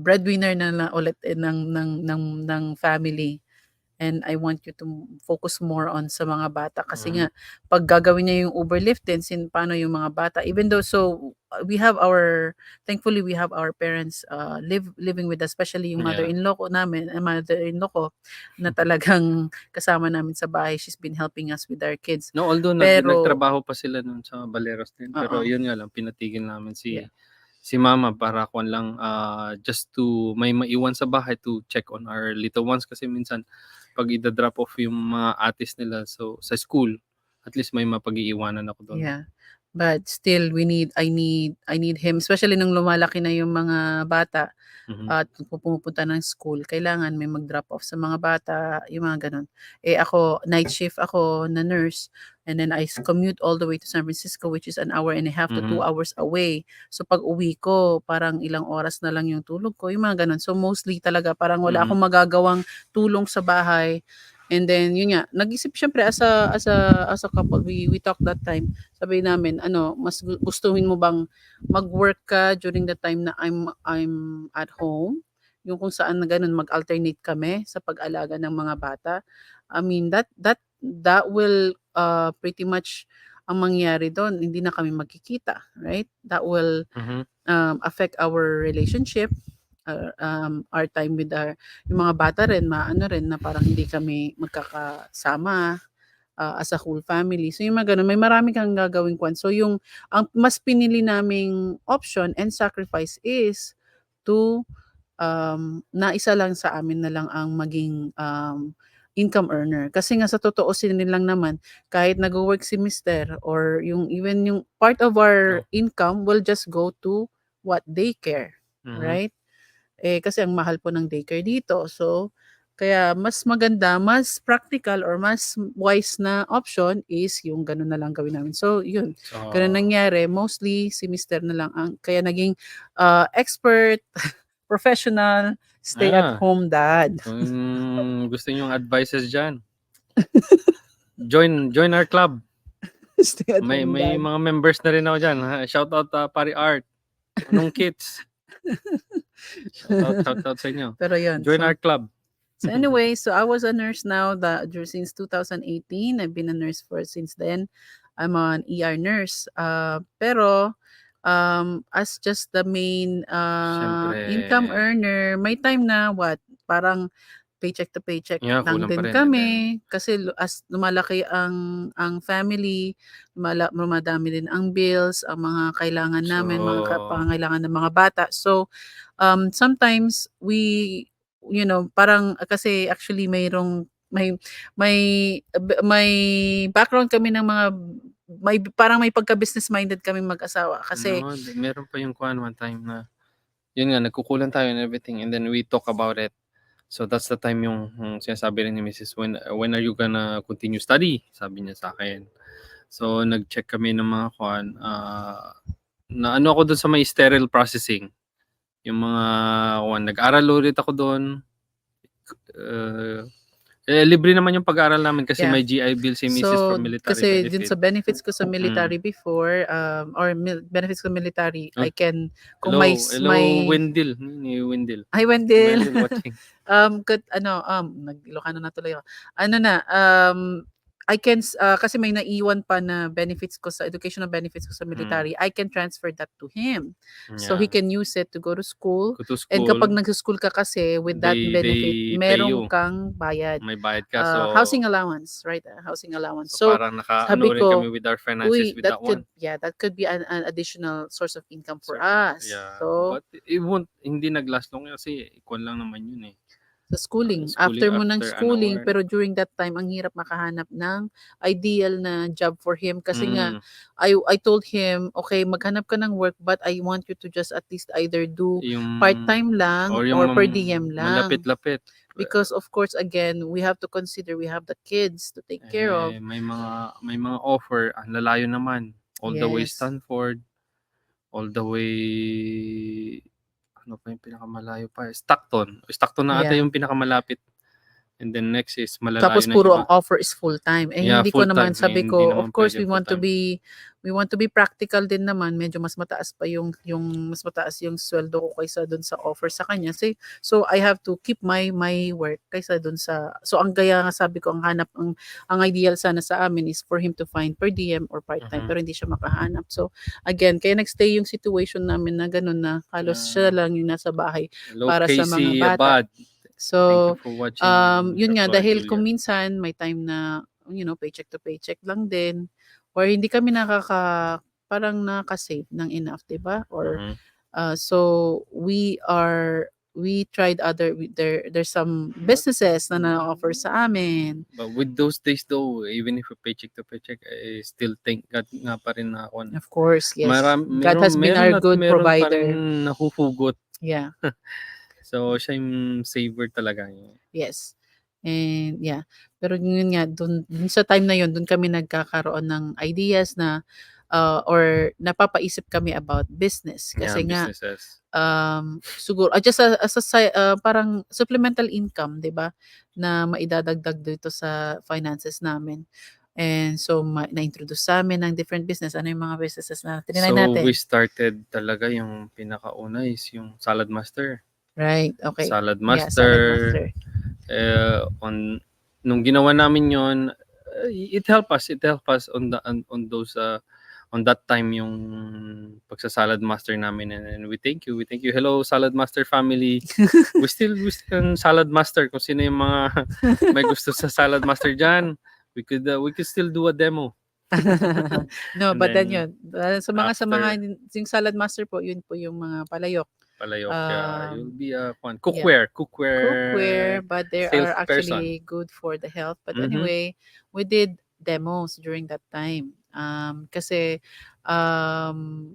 breadwinner na ulit ng family. and I want you to focus more on sa mga bata kasi Mhm. nga pag gagawin niya yung Uber Lyft din paano yung mga bata, even though we have thankfully we have our parents living with us, especially yung Yeah. mother-in-law ko na talagang kasama namin sa bahay. She's been helping us with our kids. No, although Pero nagtrabaho pa sila nun sa Baleros din, pero Oo. yun nga lang pinatigil namin Yeah. si mama para kuwan lang, just to may maiwan sa bahay to check on our little ones kasi minsan 'pag ida-drop off yung mga atis nila sa school, at least may mapag-iiwanan ako dun. Yeah. But still I need him, especially nung lumalaki na yung mga bata Mhm. at pumupunta ng school. Kailangan may mag-drop off sa mga bata, yung mga gano'n. Ako, night shift ako na nurse, and then I commute all the way to San Francisco, which is 1.5 hours to 2 Mhm. hours away. So pag-uwi ko, parang ilang oras na lang yung tulog ko, yung mga gano'n. So mostly talaga parang wala akong magagawang tulong sa bahay. And then yun nga, nag-isip syempre as a couple, we talked that time. Sabi namin, mas gustuhin mo bang mag-work ka during the time na I'm at home, yung kung saan na gano'n mag-alternate kami sa pag-alaga ng mga bata. I mean that will pretty much ang mangyayari do'n, hindi na kami magkikita, right? That will Mhm. affect our relationship, our time with yung mga bata rin maano rin na parang hindi kami magkakasama as a whole family. So yung mga gano'n, may marami kang gagawing So ang mas pinili naming option and sacrifice is to na isa lang sa amin na lang ang maging income earner. Kasi nga sa totoosin din lang naman, kahit nagwo-work si mister or even yung part of our income will just go to what daycare, Mhm. right? Kasi ang mahal po ng daycare dito. So, kaya mas maganda, mas practical or mas wise na option is yung gano'n na lang gawin namin. So, yun, gano'n So, nangyari. Mostly si mister na lang kaya naging expert, professional, stay-at-home dad. kung gusto niyong advices diyan, join our club. May Stay-at-home dad. mga members na rin ako diyan. Shoutout Pari Art, Anong Kids. Shoutout sa inyo. Pero yun. Join our club. So anyway, I was a nurse now since 2018. I've been a nurse since then. I'm an ER nurse. Pero as just the main Siyempre, income earner, may time na parang paycheck to paycheck yeah, lang kulang pa din rin. kami kasi as lumalaki ang family, lumadami din ang bills, ang mga kailangan namin, mga pangangailangan ng mga bata. So sometimes parang kasi actually may may background kami ng mga parang may pagka-business minded kaming mag-asawa kasi No, meron pa yung one time na yun nga nagkukulang tayo and everything, and then we talk about it. So that's the time yung sinasabi rin ni Mrs. When are you gonna continue study? Sabi niya sa akin. So nag-check kami ng mga na ano ako doon sa may sterile processing. Yung mga nag-aral ulit ako doon. Libre naman yung pag-aaral namin kasi Yeah. may GI Bill si Mrs. So from military kasi dun benefit. sa benefits ko sa military before benefits ko military, I can kung Hello, may Wendell. Ni Wendell. Hi Wendell. Wendell watching. Nag-Ilocano na tuloy ako. I can kasi may naiwan pa na benefits ko sa educational benefits ko sa military. I can transfer that to him. So he can use it to go to school. Go to And school. kapag nag-school ka kasi with that They benefit, pay meron you. kang bayad. May bayad ka. So Housing allowance, right? Housing allowance. So So parang sabi naka-ano rin ko, kami with our finances with that one. that could be an additional source of income for us. Yeah. So But hindi nag-last long kasi ikon lang naman yun eh. sa schooling. Schooling After mo ng after an schooling, hour. pero during that time, ang hirap makahanap ng ideal na job for him. Kasi nga, I told him, okay, maghanap ka ng work, but I want you to just at least either do Yung part-time lang or or per diem lang. malapit-lapit. Because of course, again, we have to consider we have the kids to take care of. May mga offer, ang lalayo naman. All the way Yes. Stanford, all the way ano pa yung pinakamalayo pa? Stockton. Stockton na ata Yeah. yung pinakamalapit. And then next is malalayo Tapos na puro iba. ang offer is full-time. Eh Yeah, hindi ko naman, full-time. sabi Hindi ko, naman of course pwede full-time. we want to be practical din naman. Medyo mas mataas pa yung mas mataas yung sweldo ko kaysa dun sa offer sa kanya. So I have to keep my work kaysa dun sa, so ang gaya nga sabi ko, ang ideal sana sa amin is for him to find per diem or part-time, pero hindi siya makahanap. So again, kaya nagstay yung situation namin na ganun, na halos siya lang yung nasa bahay Hello, para sa mga Casey bata. Abad. Thank you So for watching. yun nga, Flora dahil Julia. kung minsan may time na, paycheck to paycheck lang din, or hindi kami parang nakaka-save ng enough, 'di ba? Or Mhm. so we tried there's some businesses na na-offer sa amin. But with those days though, even if a paycheck to paycheck, I still thank God nga pa rin na ako. Of course, yes. God has been meron our at good meron pa provider. rin nahuhugot. Yeah. So, siya yung saver talaga. Yes. And yeah, pero yun nga, dun sa time na yun, dun kami nagkakaroon ng ideas na or napapaisip kami about business. Yeah, Kasi nga, businesses. siguro, just as parang supplemental income, di ba? Na maidadagdag dito sa finances namin. And so, na-introduce sa amin ng different business. Ano yung mga businesses na tinry So, natin? we started talaga yung pinakauna is yung Salad Master. Right, okay. Salad Yeah, Salad Master. Nung ginawa namin yon, it helped us on those on that time yung pagsa-Salad Master namin, and we thank you. Hello Salad Master family. we still Salad Master, kung sino yung mga may gusto sa Salad Master dyan, we could still do a demo. No, And but then then, yun, sa mga yung Salad Master po, yun po yung mga palayok. You'll be a cookware, but they sales are actually good for the health. But anyway, we did demos during that time. Kasi ang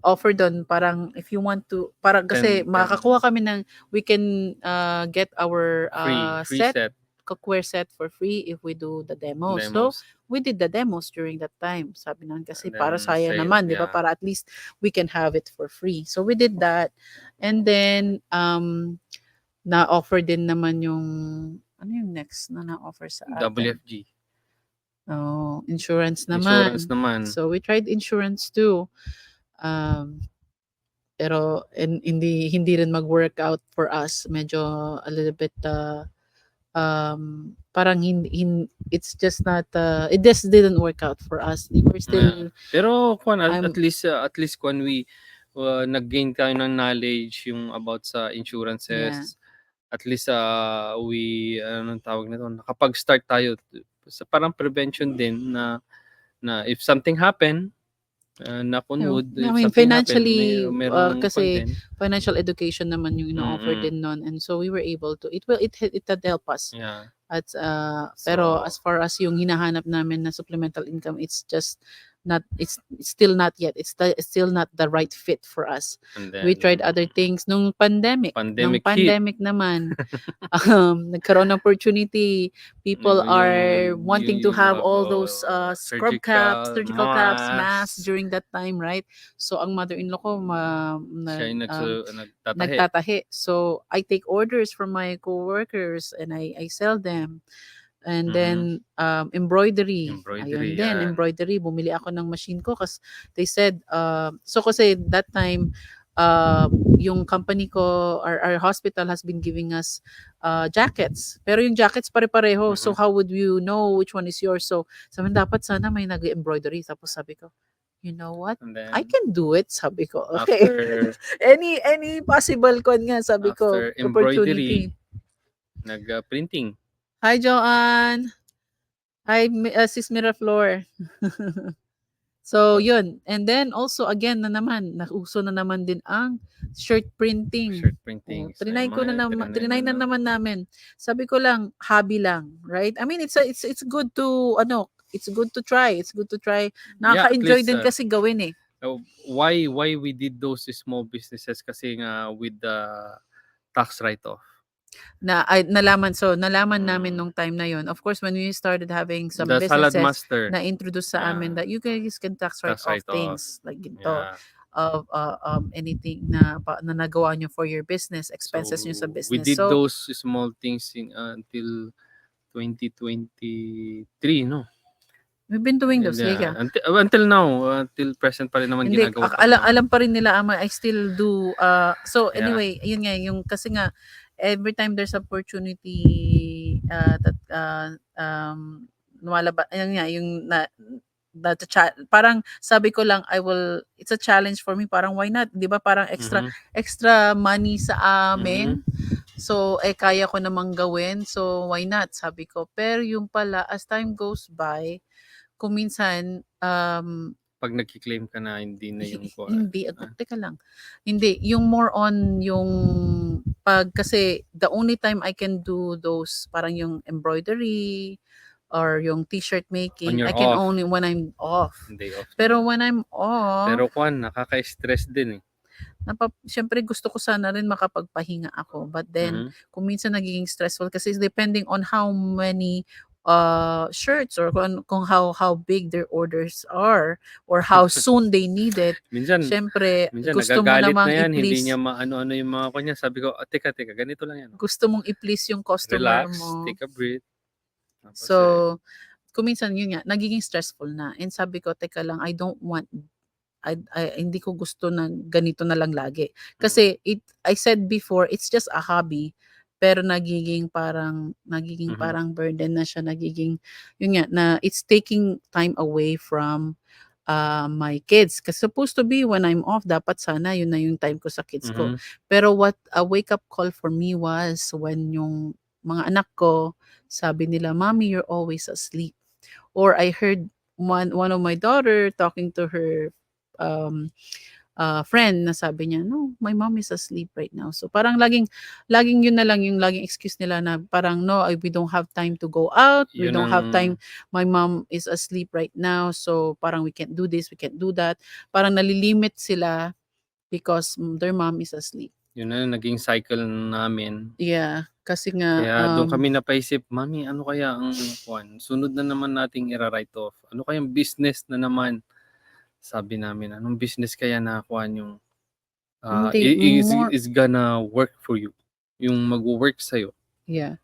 offer doon, parang if you want to, parang kasi makakakuha kami ng, we can get our free set, cookware set for free if we do the demos. So we did the demos during that time. Sabi naman kasi para sayang naman, di ba? Para at least we can have it for free. So we did that. And then, na-offer din naman yung, ano yung next na na-offer sa atin? WFG. Oh, insurance naman. So we tried insurance too. Pero hindi rin mag-work out for us. Medyo a little bit parang it's just not it just didn't work out for us. We're still pero at least when we nag-gain tayo ng knowledge yung about sa insurances, at least we anong tawag nito, nakapag-start tayo sa parang prevention din na if something happen, financially, kasi financial education naman yung ino-offer din nun, and so we were able to, it had help us. At pero as far as yung hinahanap namin na supplemental income, it's still not yet, it's still not the right fit for us. We tried other things nung pandemic naman. Nagkaroon ng opportunity, people are wanting to have all those surgical caps, masks during that time, right? So ang mother-in-law ko nagtatahi. So I take orders from my co-workers and I sell them. And then embroidery. Ayun din, embroidery. Bumili ako ng machine ko kasi they said, so kasi that time, yung company ko, our hospital has been giving us jackets. Pero yung jackets pare-pareho. So how would you know which one is yours? So sabi, dapat sana may nag-embroidery. Tapos sabi ko, you know what? I can do it, sabi ko. Okay. Any possible kon nga, sabi ko, opportunity. Nag-printing. Hi, Joanne. Hi, Sis Miraflor. So, yun. And then, also, again, nauso na naman din ang shirt printing. Trinay na naman namin. Sabi ko lang, hobby lang, right? I mean, it's good to, it's good to try. Nakaka-enjoy din kasi gawin eh. Why we did those small businesses kasi nga with the tax write-off. Nalaman namin nung time na yon. Of course, when we started having some businesses na introduce sa amin that you guys can tax write off things like ginto. anything na nagawa nyo for your business, expenses nyo sa So we business. did So, those small things until 2023, no? we've been doing And those. Yeah. until now, until present pa rin naman Hindi, ginagawa pa rin namin. alam pa rin nila, Ama, I still do. So Yeah. anyway, yun nga, kasi nga, every time there's opportunity that lumalabas, ayun nga, yung parang sabi ko lang, it's a challenge for me, parang why not, di ba, parang extra money sa amin. So, kaya ko namang gawin. So, why not? Sabi ko. Pero yung pala, as time goes by, kung minsan, pag nagki-claim ka na hindi na yung hindi, teka lang. Hindi, yung more on yung kasi the only time I can do those, parang yung embroidery or yung t-shirt making, I can only when I'm off. Day off. Pero when I'm off, pero nakaka-stress din eh. Siyempre gusto ko sana rin makapagpahinga ako. But then, kung minsan nagiging stressful kasi depending on how many shirts or kung how big their orders are or how soon they need it. minsan gusto mo namang na yan, i-please. hindi niya maano-ano yung mga kanya. Sabi ko, teka, ganito lang yan. Gusto mong i-please yung customer Relax, mo. take a breath. So, kung minsan yun nga, nagiging stressful na. And sabi ko, teka lang, I don't want hindi ko gusto na ganito na lang lagi. Kasi I said before, it's just a hobby. Pero nagiging parang burden na siya, yun nga, na it's taking time away from my kids. Kasi supposed to be when I'm off, dapat sana yun na yung time ko sa kids ko. Pero what a wake up call for me was when yung mga anak ko, sabi nila, Mommy, you're always asleep. Or I heard one of my daughter talking to her friend na sabi niya, no, my mom is asleep right now. So parang laging yun na lang yung laging excuse nila na parang no, we don't have time to go out. We don't have time. My mom is asleep right now. So parang we can't do this, we can't do that. Parang nalilimit sila because their mom is asleep. Yun na naging cycle namin. Yeah, kasi nga kaya doon kami napaisip, Mami, ano kaya ang sunod na naman nating i-write off? Ano kayang business na naman? Sabi namin, anong business kaya na yung is gonna work for you? Yung mag-work sa'yo. Yeah.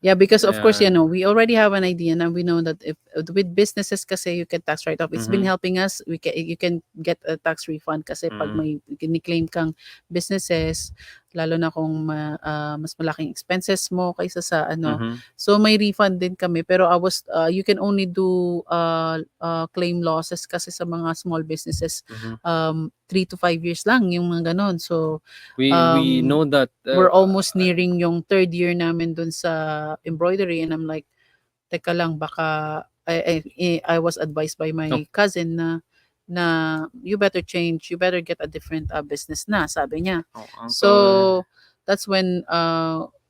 Yeah, because of course, we already have an idea and we know that if with businesses kasi you can tax write off. It's been helping us. You can get a tax refund kasi pag may claim kang businesses, lalo na kung mas malaking expenses mo kaysa sa So may refund din kami, pero you can only do claim losses kasi sa mga small businesses 3 to 5 years lang yung mga ganon. So we know that we're almost nearing yung 3rd year namin dun sa embroidery, and I'm like, teka lang, baka I was advised by my cousin na you better change, you better get a different business na, sabi niya. So that's when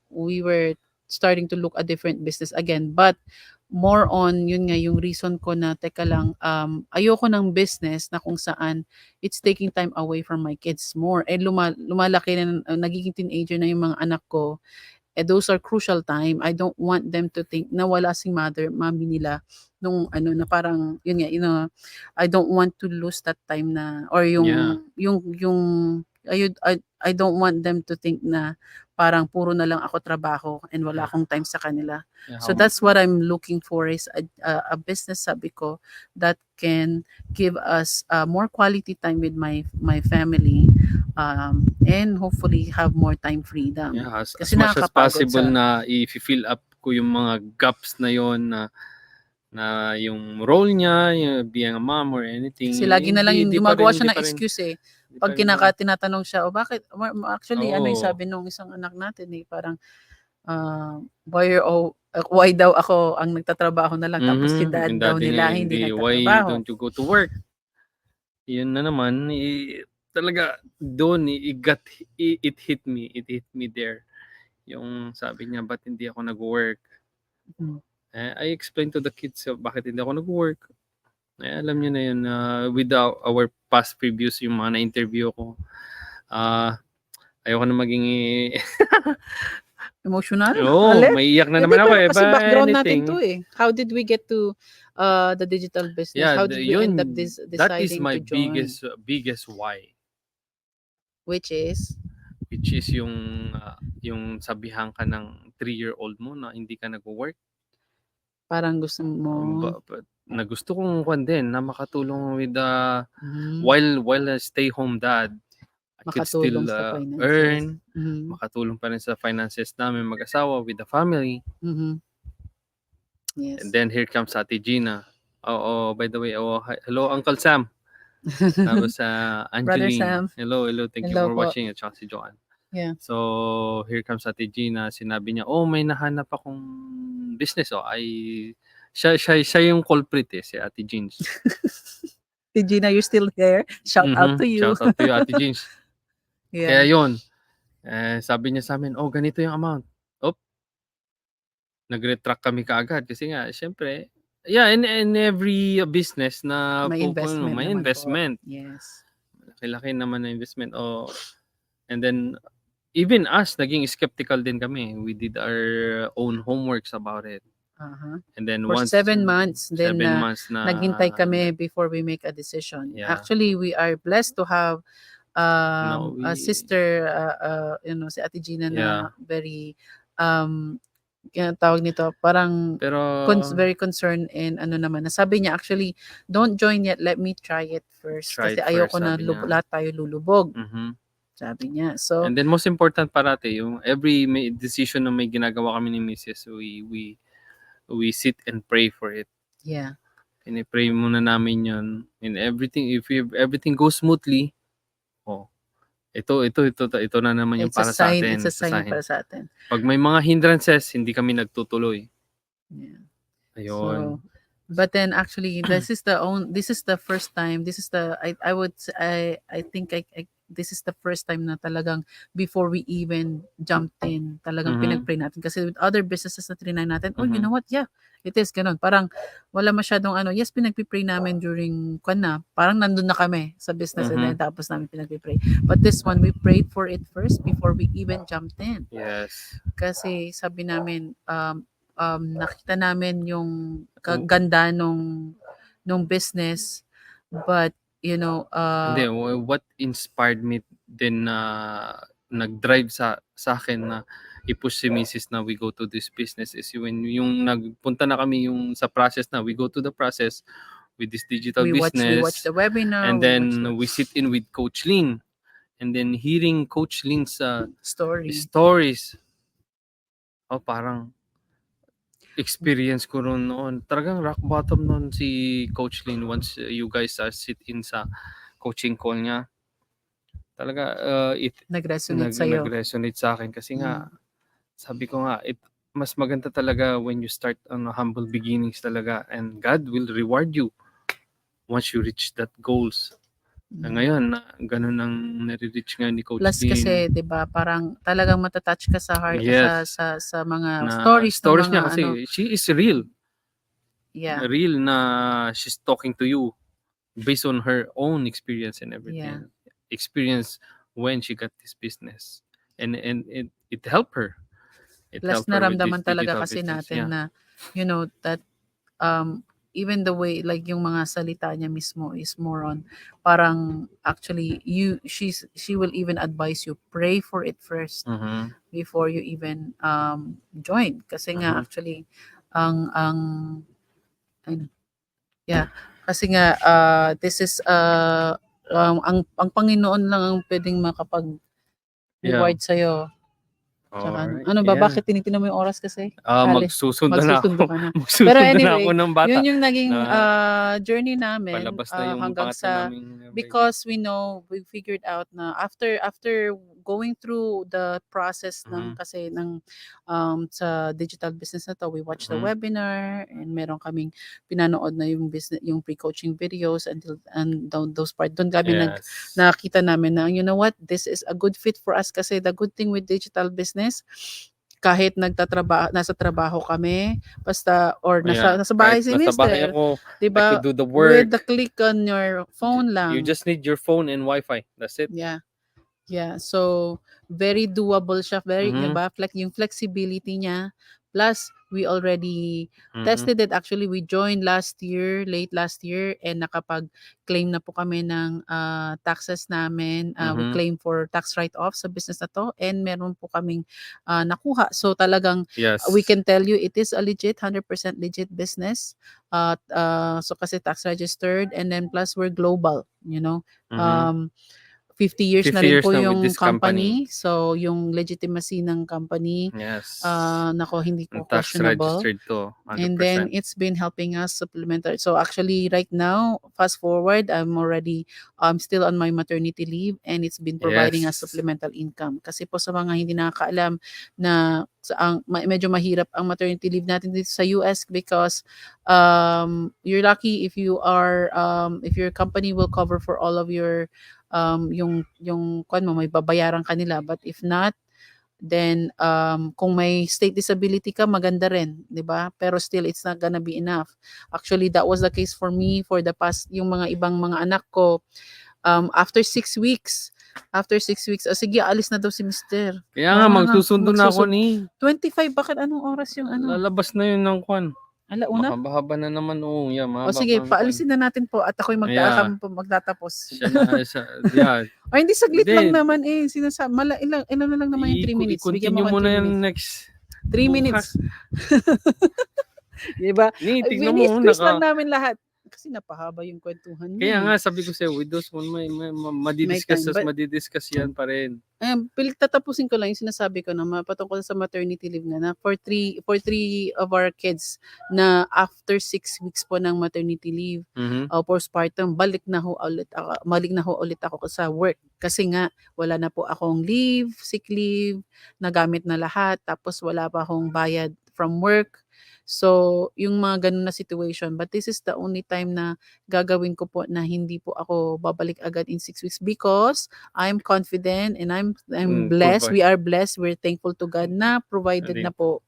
we were starting to look at different business again, but more on yun nga yung reason ko na teka lang, ayoko ng business na kung saan it's taking time away from my kids more. Lumalaki na, nagiging teenager na yung mga anak ko. Those are crucial time. I don't want them to think na wala si mommy nila nung na parang yun nga, I don't want to lose that time na, or yung I don't want them to think na parang puro na lang ako trabaho and wala akong time sa kanila. So that's what I'm looking for, is a business, sabi ko, that can give us more quality time with my family, and hopefully have more time freedom. Yeah, as much as possible na i-fill up ko yung mga gaps na yon na yung role niya, yung being a mom or anything. Kasi lagi na lang yung gumagawa siya ng excuse eh. Pag tinatanong siya, o bakit? Actually, ano yung sabi nung isang anak natin eh, parang, why daw ako ang nagtatrabaho na lang, tapos si dad daw nila hindi nagtatrabaho. Why don't you go to work? Yun na naman, talaga doon, it hit me there. Yung sabi niya, ba't hindi ako nag-work? I explained to the kids bakit hindi ako nag-work. Alam niyo na yun, with our past previews, yung mga na-interview ko, ayoko na maging emotional? Maiiyak na naman ako eh. Kasi background natin to eh. How did we get to the digital business? How did we end up deciding that is my to join? biggest why. Which is? yung sabihan ka ng 3-year-old mo na hindi ka nagwo-work. Parang gusto mo? Na gusto kong din na makatulong with Mhm. while a stay-home dad, I could still Makatulong sa finances. earn, Mhm. makatulong pa rin sa finances namin mag-asawa with the family. Mhm. And Yes. then here comes Ate Gina. By the way, hello Uncle Sam. Tapos Brother Angeline. Sam. Hello, thank you Hello for po. watching. At saka si Joanne. Yeah. So, here comes Ate Gina. Sinabi niya, may nahanap akong business. Siya yung culprit si Ate Jeans. Ate Gina, you're still there? Shout out to you. Shout out to you, Ate Jeans. Yeah. Kaya yun, sabi niya sa amin, ganito yung amount. Nag-retract kami kaagad kasi nga, syempre, in every business na May investment may naman po. investment. Yes. Laki-laki naman na investment. And then, even us, naging skeptical din kami. We did our own homeworks about it. Uh-huh. And then For once 7 months, then 7 months na naghintay kami before we make a decision. Yeah. Actually, we are blessed to have a sister, si Ate Gina na very tawag nito, parang pero very concerned and nasabi niya actually, don't join yet, let me try it first. Try Kasi it ayoko first, na sabi niya. lahat tayo lulubog. Mhm. Sabi niya. So, And then most important parati, yung every decision na may ginagawa kami ni Mrs., we sit and pray for it. yeah. Pini-pray muna namin yun. And everything, if everything goes smoothly, ito na naman yung It's a para sa sign, atin. it's a sign para sa atin. Pag may mga hindrances, hindi kami nagtutuloy. Yeah. Ayun. So, but then actually this is the first time, this is the I would say, I think this is the first time na talagang before we even jumped in, talagang Mhm. pinag-pray natin. Kasi with other businesses na trinay natin, you Mhm. know what? Yeah, it is ganun. Parang wala masyadong yes, pinag-pray namin during parang nandun na kami sa business and then Mhm. tapos namin pinag-pray. But this one, we prayed for it first before we even jumped in. Yes. Kasi sabi namin, nakita namin yung kaganda nung business, but Hindi, what inspired me din na nag-drive sa akin na i-push si Mrs. na we go to this business is when yung nagpunta na kami yung sa process na we go to the process with this digital we watch business. the webinar, And then we sit in with Coach Lin. And then hearing Coach Lin's stories, parang experience ko ron noon. Talagang rock bottom noon si Coach Lin once you guys sit in sa coaching call niya. Talaga nag-resonate sa akin kasi nga sabi ko nga mas maganda talaga when you start on humble beginnings talaga and God will reward you once you reach that goals. Ngayon, ganun ang nare-reach nga ni Coach Plus Lin. kasi 'di ba, parang talagang matatouch ka sa heart Yes. sa mga Na stories ng mga niya kasi she is real. Yeah. Real na she's talking to you based on her own experience and everything. Experience when she got this business. And it helped her. Plus naramdaman talaga kasi natin na that even the way like yung mga salita niya mismo is more on parang actually she will even advise you pray for it first before you even join kasi nga actually ang kasi nga this is ang Panginoon lang ang pwedeng makapag-reward sa'yo. Tsaka, bakit tinitingnan mo yung oras kasi? Magsusundo na ako. ka na. Magsusundo Pero na anyway, ako ng bata. yun yung naging journey namin Palabas na yung hanggang pangatlo sa naming because we figured out na after going through the process ng kasi ng sa digital business na to, we watched the webinar and meron kaming pinanood na yung business, yung pre-coaching videos and those part. Doon kami nakita namin na you know what, this is a good fit for us kasi the good thing with digital business, kahit nasa trabaho kami, basta or nasa bahay si Mister, diba? I could do the work. With the click on your phone lang. You just need your phone and Wi-Fi. That's it. Yeah. So very doable siya, very diba? Yung flexibility niya, Plus, we already Mhm. tested it. Actually, we joined late last year, and nakapag-claim na po kami ng taxes namin. We Mhm. claim for tax write-off sa business na to, and meron po kaming nakuha. So talagang Yes. we can tell you it is a legit, 100% legit business. So kasi tax registered, and then plus we're global, Mhm. 50 years 50 na rin years po na with yung this company. company. So, yung legitimacy ng company, Yes. nako, hindi po Tax questionable. registered to, And then 100%. it's been helping us supplementary. So actually right now, fast forward, I'm still on my maternity leave, and it's been providing us Yes. supplemental income. Kasi po sa mga hindi nakakaalam na medyo mahirap ang maternity leave natin dito sa US, because you're lucky if if your company will cover for all of your yung kwan mo, may babayaran kanila. But if not, then kung may state disability ka, maganda rin, 'di ba? Pero still, it's not gonna be enough. Actually, that was the case for me for the past. Yung mga ibang mga anak ko, after 6 weeks, sige, alis na daw si mister. Kaya nga, magsusundo na ako 25, bakit anong oras yung lalabas na yun ng kwan. alauna? Mahaba na naman. Oo, yeah, O mahaba sige, pa ang kwan. paalisin na natin po, at ako'y Yeah. magtatapos. Yeah. O hindi, saglit lang Hindi. naman ilan na lang naman yung 3 minutes. Bigyan mo I-continue ko mo ng na 3 yan minutes. next 3 minutes. Diba? tignan mo, Squeeze lang namin lahat. Kasi napahaba yung kwentuhan niya. Kaya nga, sabi ko sa'yo, with those one, madidiscuss, But madidiscuss yan pa rin. tatapusin ko lang yung sinasabi ko na patungkol sa maternity leave na for three of our kids na after 6 weeks po ng maternity leave, Mhm. postpartum, balik na ho ulit ako sa work. Kasi nga, wala na po akong sick leave, nagamit na lahat, tapos wala pa akong bayad from work. So, yung mga ganun na situation. But this is the only time na gagawin ko po na hindi po ako babalik agad in 6 weeks, because I'm confident and I'm blessed. We are blessed. We're thankful to God na provided na po,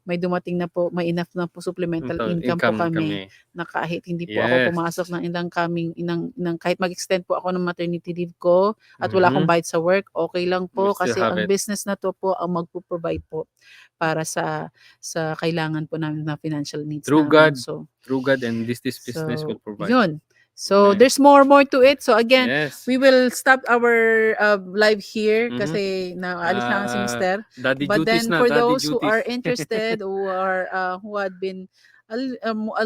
may dumating na po, may enough na po supplemental income po kami, na kahit hindi po ako pumasok ng kahit mag-extend po ako ng maternity leave ko at wala akong bayad sa work, okay lang po, We still kasi have ang it. business na to po ang magpo-provide po para sa kailangan po namin na financial needs Through namin. Through God, and this business will provide. Yun. So, Okay. there's more to it. So, again, Yes. we will stop our live here Mhm. kasi naalis na si mister. Daddy But duties then, na, for daddy those who duties. are interested, who had been a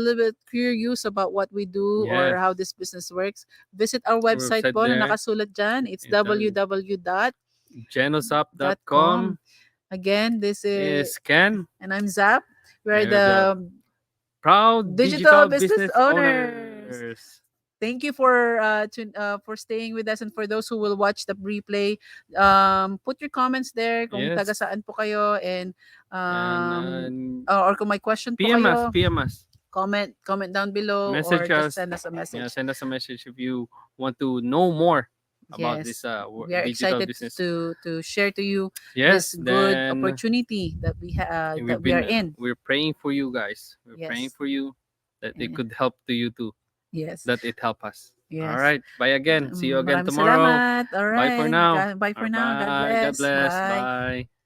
little bit curious about what we do or Yes. how this business works, visit our website po na there. nakasulat dyan. It's It's Genosop.com Again, this is is Ken, and I'm Zap. We are and the proud digital business business owners. Thank you for staying with us, and for those who will watch the replay, put your comments there kung Yes. taga saan po kayo, and or kung may question po PM kayo, us. comment down below, Message or us. just send us a message. Yeah, send us a message if you want to know more about this We are digital excited business. to share to you Yes, this good then opportunity that we are in. We're praying for you guys. We're praying Yes. for you that it could help to you too. Yes. That it help us. Yes. All right. Bye again. See you again Maraming tomorrow. salamat. All right. Bye for now. Bye for now. God Bye. bless. God bless. Bye. Bye.